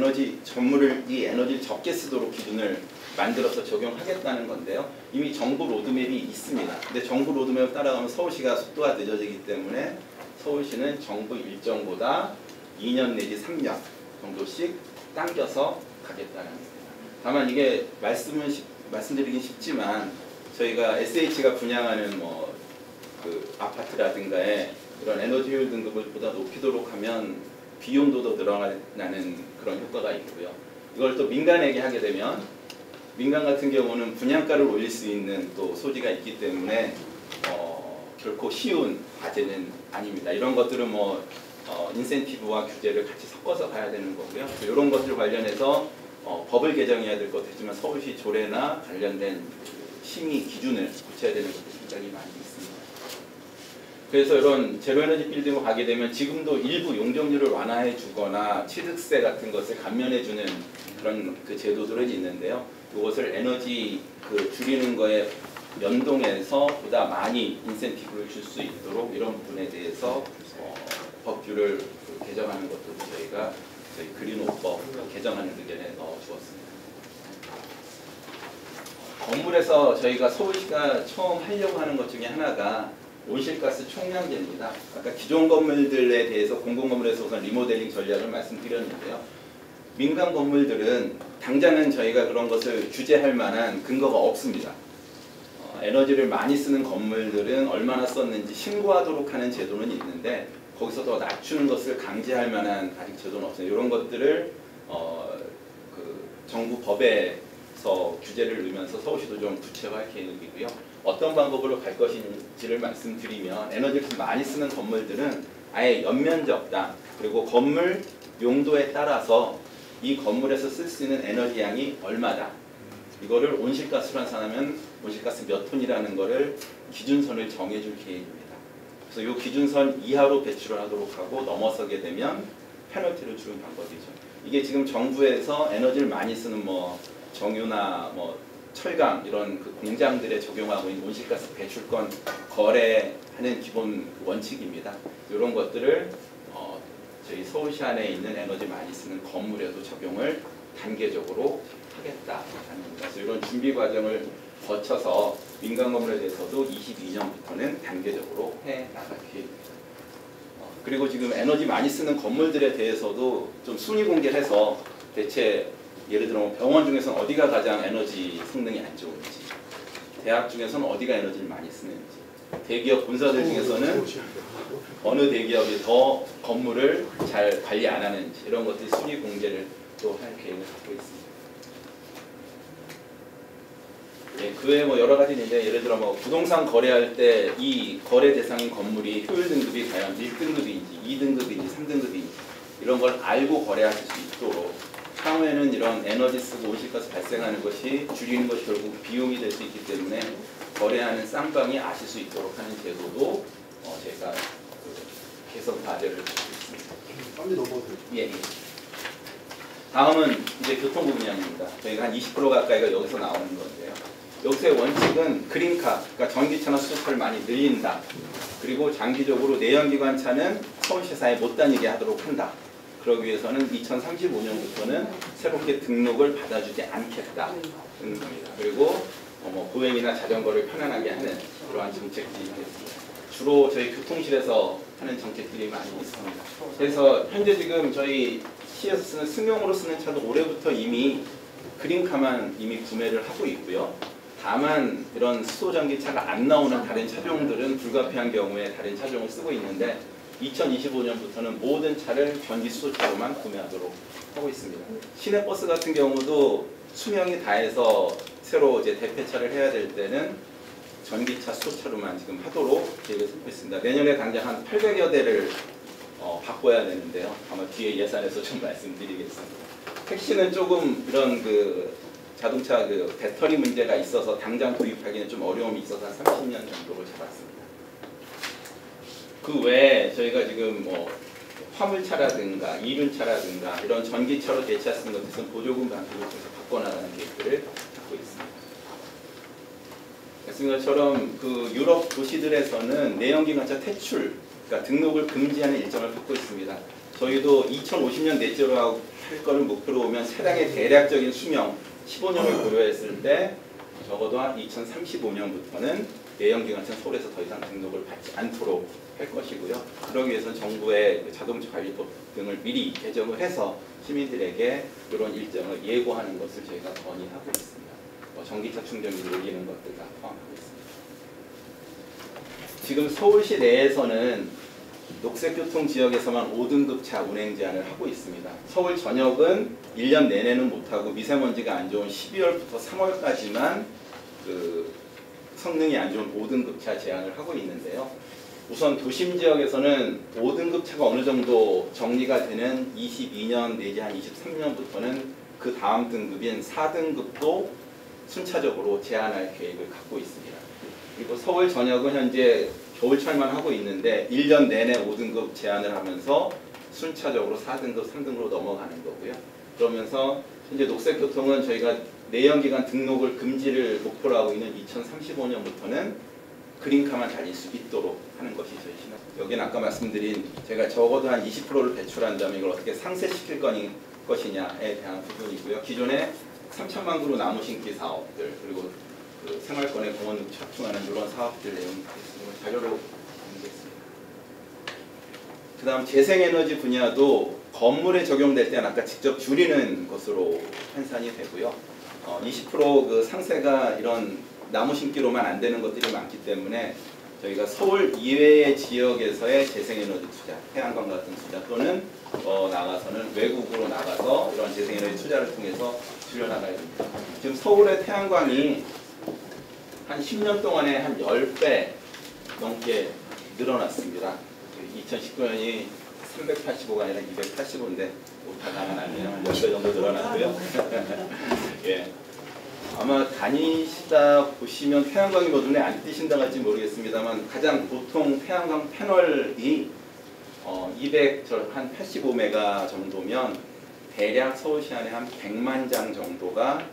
C: 이 에너지를 적게 쓰도록 기준을 만들어서 적용하겠다는 건데요. 이미 정부 로드맵이 있습니다. 근데 정부 로드맵을 따라가면 서울시가 속도가 늦어지기 때문에 서울시는 정부 일정보다 2년 내지 3년 정도씩 당겨서 가겠다는 겁니다. 다만 이게 말씀드리긴 쉽지만 저희가 SH가 분양하는 그 아파트라든가에 이런 에너지 효율 등급을 보다 높이도록 하면 비용도 더 늘어나는 그런 효과가 있고요. 이걸 또 민간에게 하게 되면 민간 같은 경우는 분양가를 올릴 수 있는 또 소지가 있기 때문에 결코 쉬운 과제는 아닙니다. 이런 것들은 인센티브와 규제를 같이 섞어서 가야 되는 거고요. 이런 것들 관련해서 법을 개정해야 될 것도 있지만 서울시 조례나 관련된 심의 기준을 고쳐야 되는 것도 굉장히 많이 있습니다. 그래서 이런 제로에너지 빌딩으로 가게 되면 지금도 일부 용적률을 완화해 주거나 취득세 같은 것을 감면해 주는 그런 그 제도들은 있는데요. 이것을 에너지 줄이는 거에 연동해서 보다 많이 인센티브를 줄 수 있도록 이런 부분에 대해서 법규를 개정하는 것도 저희가 저희 그린오법 개정하는 의견에 넣어주었습니다. 건물에서 저희가 서울시가 처음 하려고 하는 것 중에 하나가 온실가스 총량제입니다. 아까 기존 건물들에 대해서 공공건물에서 우선 리모델링 전략을 말씀드렸는데요. 민간 건물들은 당장은 저희가 그런 것을 규제할 만한 근거가 없습니다. 에너지를 많이 쓰는 건물들은 얼마나 썼는지 신고하도록 하는 제도는 있는데 거기서 더 낮추는 것을 강제할 만한 아직 제도는 없어요. 이런 것들을 정부 법에서 규제를 넣으면서 서울시도 좀 구체화할 계획이고요. 어떤 방법으로 갈 것인지를 말씀드리면 에너지를 많이 쓰는 건물들은 아예 연면적당 그리고 건물 용도에 따라서 이 건물에서 쓸 수 있는 에너지 양이 얼마다 이거를 온실가스로 환산하면 온실가스 몇 톤이라는 거를 기준선을 정해줄 계획입니다. 그래서 이 기준선 이하로 배출을 하도록 하고 넘어서게 되면 페널티를 주는 방법이죠. 이게 지금 정부에서 에너지를 많이 쓰는 정유나 철강 이런 그 공장들에 적용하고 있는 온실가스 배출권 거래하는 기본 원칙입니다. 이런 것들을 저희 서울시 안에 있는 에너지 많이 쓰는 건물에도 적용을 단계적으로 하겠다라는 겁니다. 그래서 이런 준비 과정을 거쳐서 민간 건물에 대해서도 22년부터는 단계적으로 해 나갈 계획입니다. 그리고 지금 에너지 많이 쓰는 건물들에 대해서도 좀 순위 공개를 해서 대체 예를 들어 병원 중에서는 어디가 가장 에너지 성능이 안 좋은지, 대학 중에서는 어디가 에너지를 많이 쓰는지 대기업 본사들 중에서는 어느 대기업이 더 건물을 잘 관리 안 하는지 이런 것들이 순위 공개를 또 할 계획을 갖고 있습니다. 예, 그 외에 뭐 여러 가지 있는데 예를 들어 뭐 부동산 거래할 때 이 거래 대상인 건물이 효율 등급이 과연 1등급인지 2등급인지 3등급인지 이런 걸 알고 거래하실 수 있도록 향후에는 이런 에너지 쓰고 온실가스 발생하는 것이 줄이는 것이 결국 비용이 될 수 있기 때문에 거래하는 쌍방이 아실 수 있도록 하는 제도도 제가 개선 과제를 하고 있습니다.
A: 빨리 넘어가세요.
C: 예. 다음은 이제 교통부 분야입니다. 저희가 한 20% 가까이가 여기서 나오는 건데요. 여기서의 원칙은 그린카, 그러니까 전기차나 수소차를 많이 늘린다. 그리고 장기적으로 내연기관차는 서울시사에 못 다니게 하도록 한다. 그러기 위해서는 2035년부터는 새롭게 등록을 받아주지 않겠다는 겁니다. 그리고 뭐 보행이나 자전거를 편안하게 하는 그러한 정책들이 있겠습니다. 주로 저희 교통실에서 하는 정책들이 많이 있습니다. 그래서 현재 지금 저희 시에서 쓰는 승용으로 쓰는 차도 올해부터 이미 그린카만 이미 구매를 하고 있고요. 다만 이런 수소전기차가 안 나오는 다른 차종들은 불가피한 경우에 다른 차종을 쓰고 있는데 2025년부터는 모든 차를 전기 수소차로만 구매하도록 하고 있습니다. 시내버스 같은 경우도 수명이 다해서 새로 이제 대폐차를 해야 될 때는 전기차 수소차로만 지금 하도록 계획을 세우고 있습니다. 내년에 당장 한 800여 대를 바꿔야 되는데요. 아마 뒤에 예산에서 좀 말씀드리겠습니다. 택시는 조금 이런 그 자동차 그 배터리 문제가 있어서 당장 도입하기는 좀 어려움이 있어서 한 30년 정도를 잡았습니다. 그 외에 저희가 지금 뭐 화물차라든가 이륜차라든가 이런 전기차로 대체할 수 있는 것에서는 보조금 방식을 통해서 바꿔나가는 계획들을 갖고 있습니다. 말씀드린 것처럼 그 유럽 도시들에서는 내연기관차 퇴출, 그러니까 등록을 금지하는 일정을 갖고 있습니다. 저희도 2050년 넷제로 할 거를 목표로 보면 차량의 대략적인 수명 15년을 고려했을 때 적어도 한 2035년부터는 내연기관차는 서울에서 더 이상 등록을 받지 않도록 할 것이고요. 그러기 위해서는 정부의 자동차 관리법 등을 미리 개정을 해서 시민들에게 이런 일정을 예고하는 것을 저희가 건의하고 있습니다. 전기차 충전기를 올리는 것들 다 포함하고 있습니다. 지금 서울시 내에서는 녹색교통 지역에서만 5등급 차 운행 제한을 하고 있습니다. 서울 전역은 1년 내내는 못하고 미세먼지가 안 좋은 12월부터 3월까지만 그 성능이 안 좋은 5등급 차 제한을 하고 있는데요. 우선 도심 지역에서는 5등급 차가 어느 정도 정리가 되는 22년 내지 한 23년부터는 그 다음 등급인 4등급도 순차적으로 제한할 계획을 갖고 있습니다. 그리고 서울 전역은 현재 겨울철만 하고 있는데 1년 내내 5등급 제한을 하면서 순차적으로 4등급, 3등급으로 넘어가는 거고요. 그러면서 현재 녹색교통은 저희가 내연기관 등록을 금지를 목표로 하고 있는 2035년부터는 그린카만 달릴 수 있도록 하는 것이 저희 신호. 여기는 아까 말씀드린 제가 적어도 한 20%를 배출한다면 이걸 어떻게 상쇄시킬 것이냐에 대한 부분이고요. 기존에 3천만 그루 나무 심기 사업들 그리고 그 생활권의 공원 착충하는 이런 사업들 내용 자료로 드리겠습니다. 그 다음 재생에너지 분야도 건물에 적용될 때는 아까 직접 줄이는 것으로 환산이 되고요. 20% 그 상세가 이런 나무 심기로만 안 되는 것들이 많기 때문에 저희가 서울 이외의 지역에서의 재생에너지 투자, 태양광 같은 투자 또는 나가서는 외국으로 나가서 이런 재생에너지 투자를 통해서 줄여나가야 됩니다. 지금 서울의 태양광이 한 10년 동안에 한 10배 넘게 늘어났습니다. 2019년이 385가 아니라 285인데 오타가는 아니에요. 10배 정도 늘어났고요. 예. 아마 다니시다 보시면 태양광이 뭐 눈에 안 띄신다 할지 모르겠습니다만 가장 보통 태양광 패널이 285메가 정도면 대략 서울시 안에 한 100만 장 정도가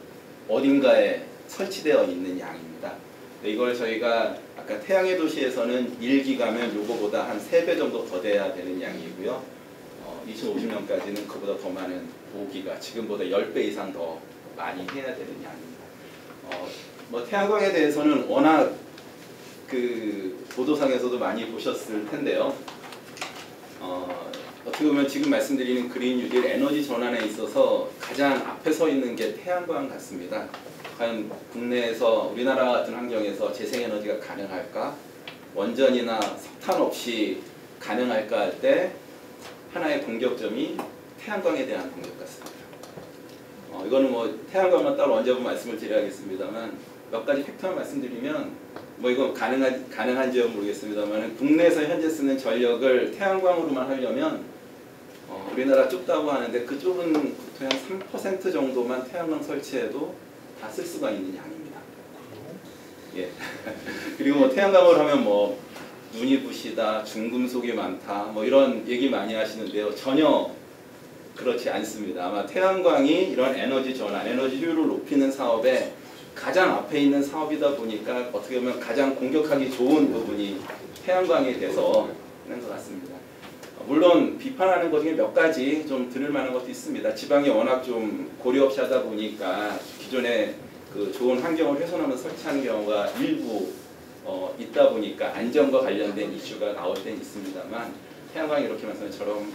C: 어딘가에 설치되어 있는 양입니다. 이걸 저희가 아까 태양의 도시에서는 1기가면 요거보다 한 3배 정도 더 돼야 되는 양이고요. 2050년까지는 그보다 더 많은 5기가, 지금보다 10배 이상 더 많이 해야 되는 양입니다. 뭐 태양광에 대해서는 워낙 그 보도상에서도 많이 보셨을 텐데요. 어떻게 보면 지금 말씀드리는 그린 뉴딜 에너지 전환에 있어서 가장 앞에 서 있는 게 태양광 같습니다. 과연 국내에서 우리나라 같은 환경에서 재생에너지가 가능할까? 원전이나 석탄 없이 가능할까 할 때 하나의 공격점이 태양광에 대한 공격 같습니다. 이거는 뭐 태양광은 따로 언제 한번 말씀을 드려야겠습니다만 몇 가지 팩터를 말씀드리면 뭐 이건 가능한지는 모르겠습니다만 국내에서 현재 쓰는 전력을 태양광으로만 하려면 우리나라 좁다고 하는데 그 좁은 국토의 한 3% 정도만 태양광 설치해도 다 쓸 수가 있는 양입니다. 예. 그리고 뭐 태양광을 하면 뭐 눈이 부시다, 중금속이 많다, 뭐 이런 얘기 많이 하시는데요. 전혀 그렇지 않습니다. 아마 태양광이 이런 에너지 전환, 에너지 효율을 높이는 사업에 가장 앞에 있는 사업이다 보니까 어떻게 보면 가장 공격하기 좋은 부분이 태양광에 대해서 하는 것 같습니다. 물론 비판하는 것 중에 몇 가지 좀 들을 만한 것도 있습니다. 지방이 워낙 좀 고리 없이 하다 보니까 기존에 그 좋은 환경을 훼손하면서 설치하는 경우가 일부 있다 보니까 안전과 관련된 이슈가 나올 때는 있습니다만 태양광이 이렇게 말씀처럼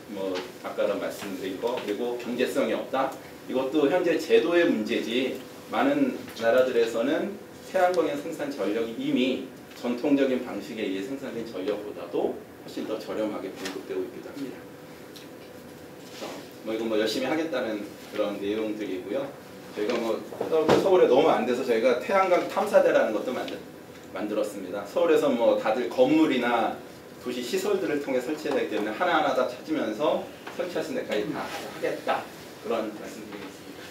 C: 뭐 아까 말씀드린 거 그리고 경제성이 없다. 이것도 현재 제도의 문제지 많은 나라들에서는 태양광의 생산 전력이 이미 전통적인 방식에 의해 생산된 전력보다도 훨씬 더 저렴하게 공급되고 있기도 합니다. 뭐 이건 뭐 열심히 하겠다는 그런 내용들이고요. 저희가 뭐 서울에 너무 안 돼서 저희가 태양광 탐사대라는 것도 만들었습니다. 서울에서 뭐 다들 건물이나 도시 시설들을 통해 설치해야 되기 때문에 하나하나 다 찾으면서 설치하신 데까지 다 하겠다. 그런 말씀드리겠습니다.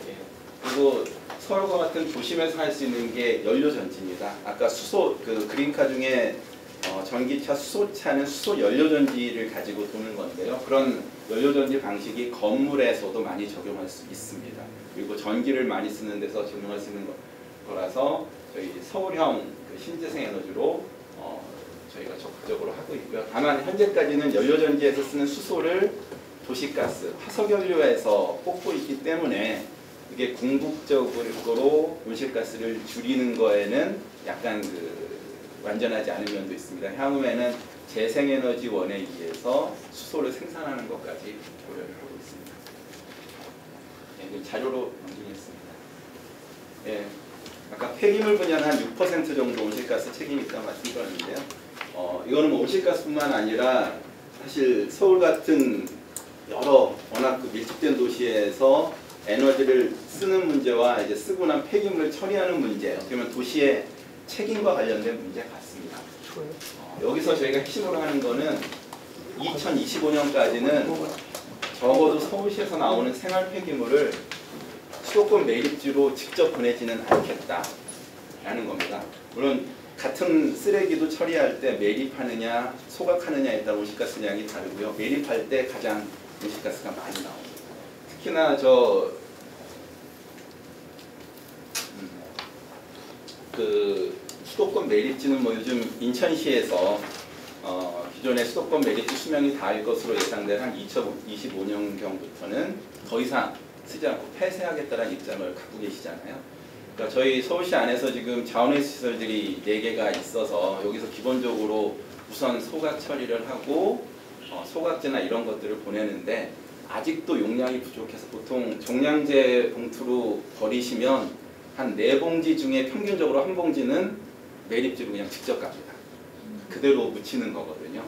C: 예. 그리고 서울과 같은 도심에서 할 수 있는 게 연료전지입니다. 아까 수소, 그 그린카 중에 전기차, 수소차는 수소 연료전지를 가지고 도는 건데요. 그런 연료전지 방식이 건물에서도 많이 적용할 수 있습니다. 그리고 전기를 많이 쓰는 데서 적용할 수 있는 거라서 저희 서울형 그 신재생 에너지로 저희가 적극적으로 하고 있고요. 다만 현재까지는 연료전지에서 쓰는 수소를 도시가스, 화석연료에서 뽑고 있기 때문에 이게 궁극적으로 온실가스를 줄이는 거에는 약간 완전하지 않은 면도 있습니다. 향후에는 재생에너지원에 의해서 수소를 생산하는 것까지 고려를 하고 있습니다. 네, 자료로 넘기겠습니다. 예, 아까 폐기물 분야는 한 6% 정도 온실가스 책임이 있다고 말씀드렸는데요. 이거는 뭐 온실가스뿐만 아니라 사실 서울 같은 여러 워낙 밀집된 도시에서 에너지를 쓰는 문제와 이제 쓰고 난 폐기물을 처리하는 문제, 어떻게 보면 도시의 책임과 관련된 문제 같습니다. 여기서 저희가 핵심으로 하는 거는 2025년까지는 적어도 서울시에서 나오는 생활 폐기물을 수도권 매립지로 직접 보내지는 않겠다라는 겁니다. 물론 같은 쓰레기도 처리할 때 매립하느냐 소각하느냐에 따라 온실가스량이 다르고요. 매립할 때 가장 온실가스가 많이 나옵니다. 특히나 그 수도권 매립지는 뭐 요즘 인천시에서 기존의 수도권 매립지 수명이 다할 것으로 예상된 한 2025년경부터는 더 이상 쓰지 않고 폐쇄하겠다는 입장을 갖고 계시잖아요. 그러니까 저희 서울시 안에서 지금 자원회수 시설들이 4개가 있어서 여기서 기본적으로 우선 소각 처리를 하고 소각제나 이런 것들을 보내는데 아직도 용량이 부족해서 보통 종량제 봉투로 버리시면 한 4봉지 중에 평균적으로 1봉지는 매립지로 그냥 직접 갑니다. 그대로 묻히는 거거든요.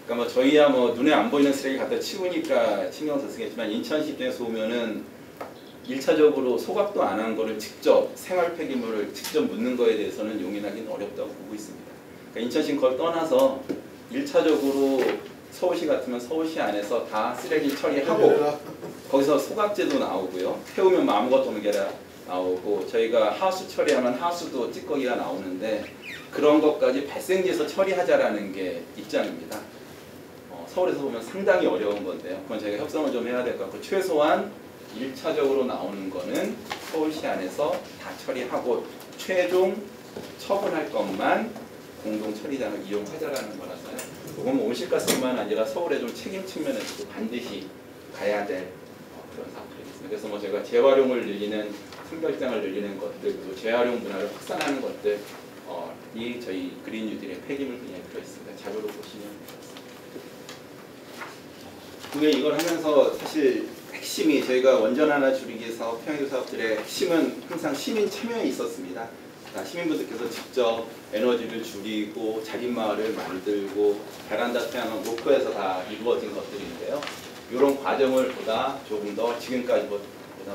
C: 그러니까 뭐 저희야 뭐 눈에 안 보이는 쓰레기 갖다 치우니까 신경 쓰겠지만 인천시 입장에서 보면은 1차적으로 소각도 안 한 거를 직접 생활 폐기물을 직접 묻는 거에 대해서는 용인하기는 어렵다고 보고 있습니다. 그러니까 인천시는 그걸 떠나서 1차적으로 서울시 같으면 서울시 안에서 다 쓰레기 처리하고 거기서 소각제도 나오고요. 태우면 아무것도 없는 게 나오고 저희가 하수 처리하면 하수도 찌꺼기가 나오는데 그런 것까지 발생지에서 처리하자라는 게 입장입니다. 서울에서 보면 상당히 어려운 건데요. 그건 저희가 협상을 좀 해야 될 것 같고 최소한 1차적으로 나오는 거는 서울시 안에서 다 처리하고 최종 처분할 것만 공동 처리장을 이용하자라는 거라서요. 그건 뭐 온실가스뿐만 아니라 서울의 좀 책임 측면에서도 반드시 가야 될 그런 사업들이겠습니다. 그래서 뭐 제가 재활용을 늘리는 선별장을 늘리는 것들 그리고 재활용 문화를 확산하는 것들이 저희 그린 뉴딜의 폐기물 분야에 들어있습니다. 자료로 보시면 되겠습니다. 그게 이걸 하면서 사실 핵심이 저희가 원전 하나 줄이기 사업, 평형 사업들의 핵심은 항상 시민 참여에 있었습니다. 다 시민분들께서 직접 에너지를 줄이고 자립마을을 만들고 베란다 태양은 목표에서 다 이루어진 것들인데요. 이런 과정을 보다 조금 더 지금까지보다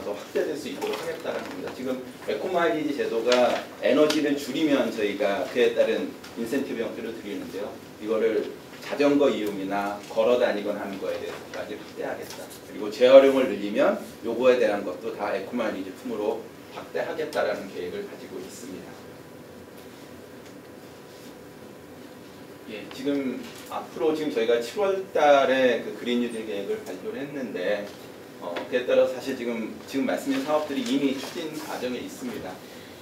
C: 더 확대될 수 있도록 하겠다는 겁니다. 지금 에코마일리지 제도가 에너지를 줄이면 저희가 그에 따른 인센티브 형태를 드리는데요. 이거를 자전거 이용이나 걸어 다니거나 하는 거에 대해서까지 확대하겠다. 그리고 재활용을 늘리면 요거에 대한 것도 다 에코마일리지 품으로 확대하겠다라는 계획을 가지고 있습니다. 예, 지금 앞으로 지금 저희가 7월 달에 그 그린 뉴딜 계획을 발표를 했는데 그에 따라 사실 지금 말씀드린 사업들이 이미 추진 과정에 있습니다.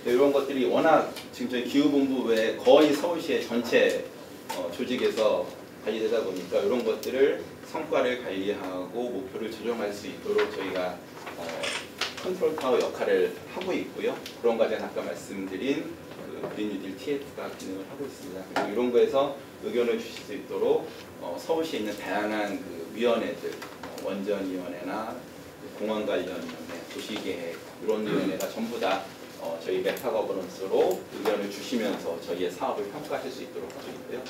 C: 이런 것들이 워낙 지금 저희 기후본부 외에 거의 서울시의 전체 조직에서 관리되다 보니까 이런 것들을 성과를 관리하고 목표를 조정할 수 있도록 저희가 컨트롤 타워 역할을 하고 있고요. 그런 과정 아까 말씀드린 그 그린 뉴딜 TF가 기능을 하고 있습니다. 그리고 이런 거에서 의견을 주실 수 있도록 서울시에 있는 다양한 그 위원회들, 원전위원회나 공원관련위원회, 도시계획 이런 위원회가 전부 다 저희 메타 거버넌스로 의견을 주시면서 저희의 사업을 평가하실 수 있도록 하고 있고요.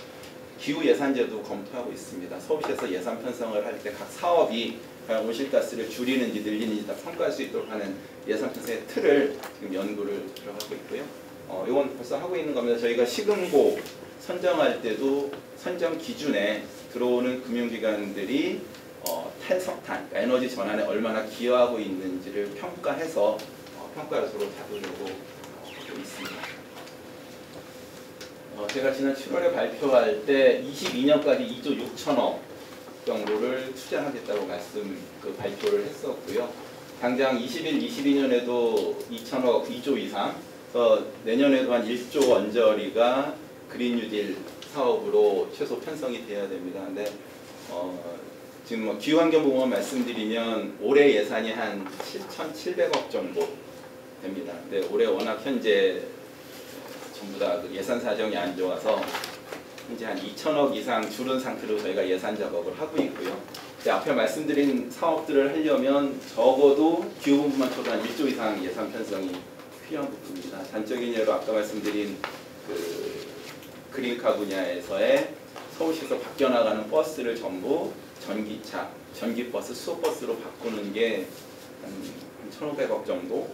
C: 기후 예산제도 검토하고 있습니다. 서울시에서 예산 편성을 할 때 각 사업이 과연 온실가스를 줄이는지 늘리는지 다 평가할 수 있도록 하는 예산 편성의 틀을 지금 연구를 들어가고 있고요. 이건 벌써 하고 있는 겁니다. 저희가 시금고 선정할 때도 선정 기준에 들어오는 금융기관들이 탈석탄, 그러니까 에너지 전환에 얼마나 기여하고 있는지를 평가해서 평가 요소로 잡으려고 하고 있습니다. 제가 지난 7월에 발표할 때 22년까지 2조 6천억 정도를 투자하겠다고 발표를 했었고요. 당장 21, 22년에도 2천억, 2조 이상, 내년에도 한 1조 원저리가 그린 뉴딜 사업으로 최소 편성이 돼야 됩니다. 근데 지금 기후환경부만 말씀드리면 올해 예산이 한 7,700억 정도 됩니다. 근데 올해 워낙 현재 전부 다 예산 사정이 안 좋아서 현재 한 2천억 이상 줄은 상태로 저희가 예산 작업을 하고 있고요. 앞에 말씀드린 사업들을 하려면 적어도 기후본부만 쳐도 한 1조 이상 예산 편성이 필요한 부분입니다. 단적인 예로 아까 말씀드린 그 그린카 분야에서의 서울시에서 바뀌어나가는 버스를 전부 전기차, 전기버스, 수소버스로 바꾸는 게 한 1,500억 정도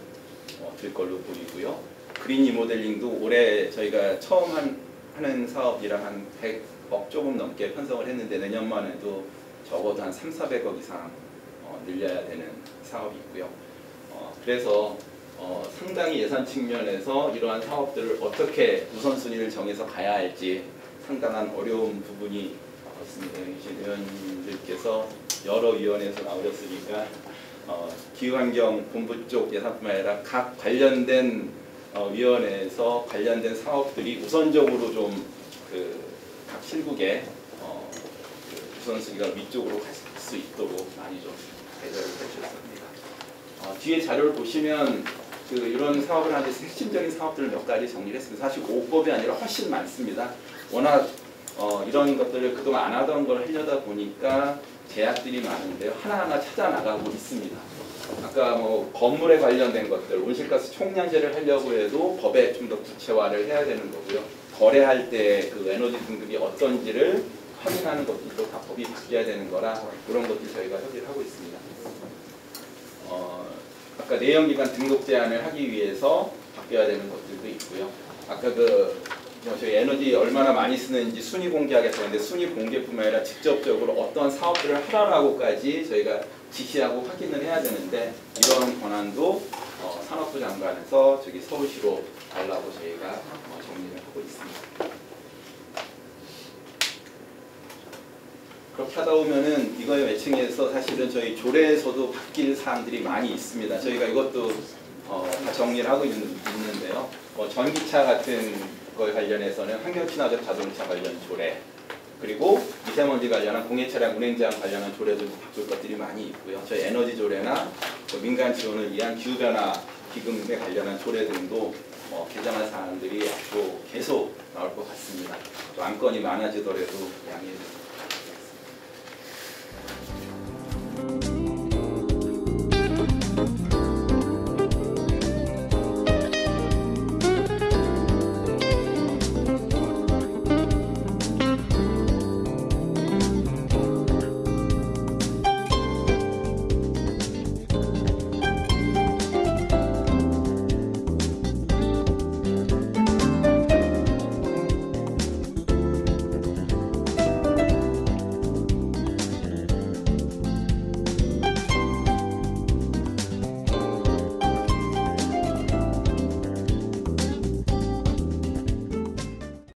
C: 될 걸로 보이고요. 그린 리모델링도 올해 저희가 처음 하는 사업이라 한 100억 조금 넘게 편성을 했는데 내년만 해도 적어도 한 3,400억 이상 늘려야 되는 사업이 있고요. 그래서 상당히 예산 측면에서 이러한 사업들을 어떻게 우선순위를 정해서 가야 할지 상당한 어려운 부분이 있습니다. 의원님들께서 여러 위원회에서 나오셨으니까 기후환경 본부 쪽 예산뿐만 아니라 각 관련된 위원회에서 관련된 사업들이 우선적으로 좀 각 실국의 우선순위가 위쪽으로 갈 수 있도록 많이 좀 배려를 해주셨습니다. 뒤에 자료를 보시면 이런 사업을 하는데 핵심적인 사업들을 몇 가지 정리를 했습니다. 사실 5법이 아니라 훨씬 많습니다. 워낙 이런 것들을 그동안 안 하던 걸 하려다 보니까 제약들이 많은데요. 하나하나 찾아 나가고 있습니다. 아까 건물에 관련된 것들, 온실가스 총량제를 하려고 해도 법에 좀 더 구체화를 해야 되는 거고요. 거래할 때 그 에너지 등급이 어떤지를 확인하는 것들도 다 법이 바뀌어야 되는 거라 그런 것들 저희가 협의를 하고 있습니다. 아까 내연기관 등록 제한을 하기 위해서 바뀌어야 되는 것들도 있고요. 아까 저희 에너지 얼마나 많이 쓰는지 순위 공개하겠다 했는데 순위 공개뿐만 아니라 직접적으로 어떤 사업들을 하라고까지 저희가 지시하고 확인을 해야 되는데 이런 권한도 산업부 장관에서 서울시로 달라고 저희가 정리를 하고 있습니다. 그렇게 하다 보면은 이거에 매칭해서 사실은 저희 조례에서도 바뀔 사항들이 많이 있습니다. 저희가 이것도 다 정리를 하고 있는데요. 전기차 같은 거에 관련해서는 환경친화적 자동차 관련 조례, 그리고 미세먼지 관련한 공해차량 운행 제한 관련한 조례도 바꿀 것들이 많이 있고요. 저희 에너지 조례나 민간 지원을 위한 기후변화 기금에 관련한 조례 등도 개정할 사항들이 앞으로 계속 나올 것 같습니다. 안건이 많아지더라도 양해해 주세요.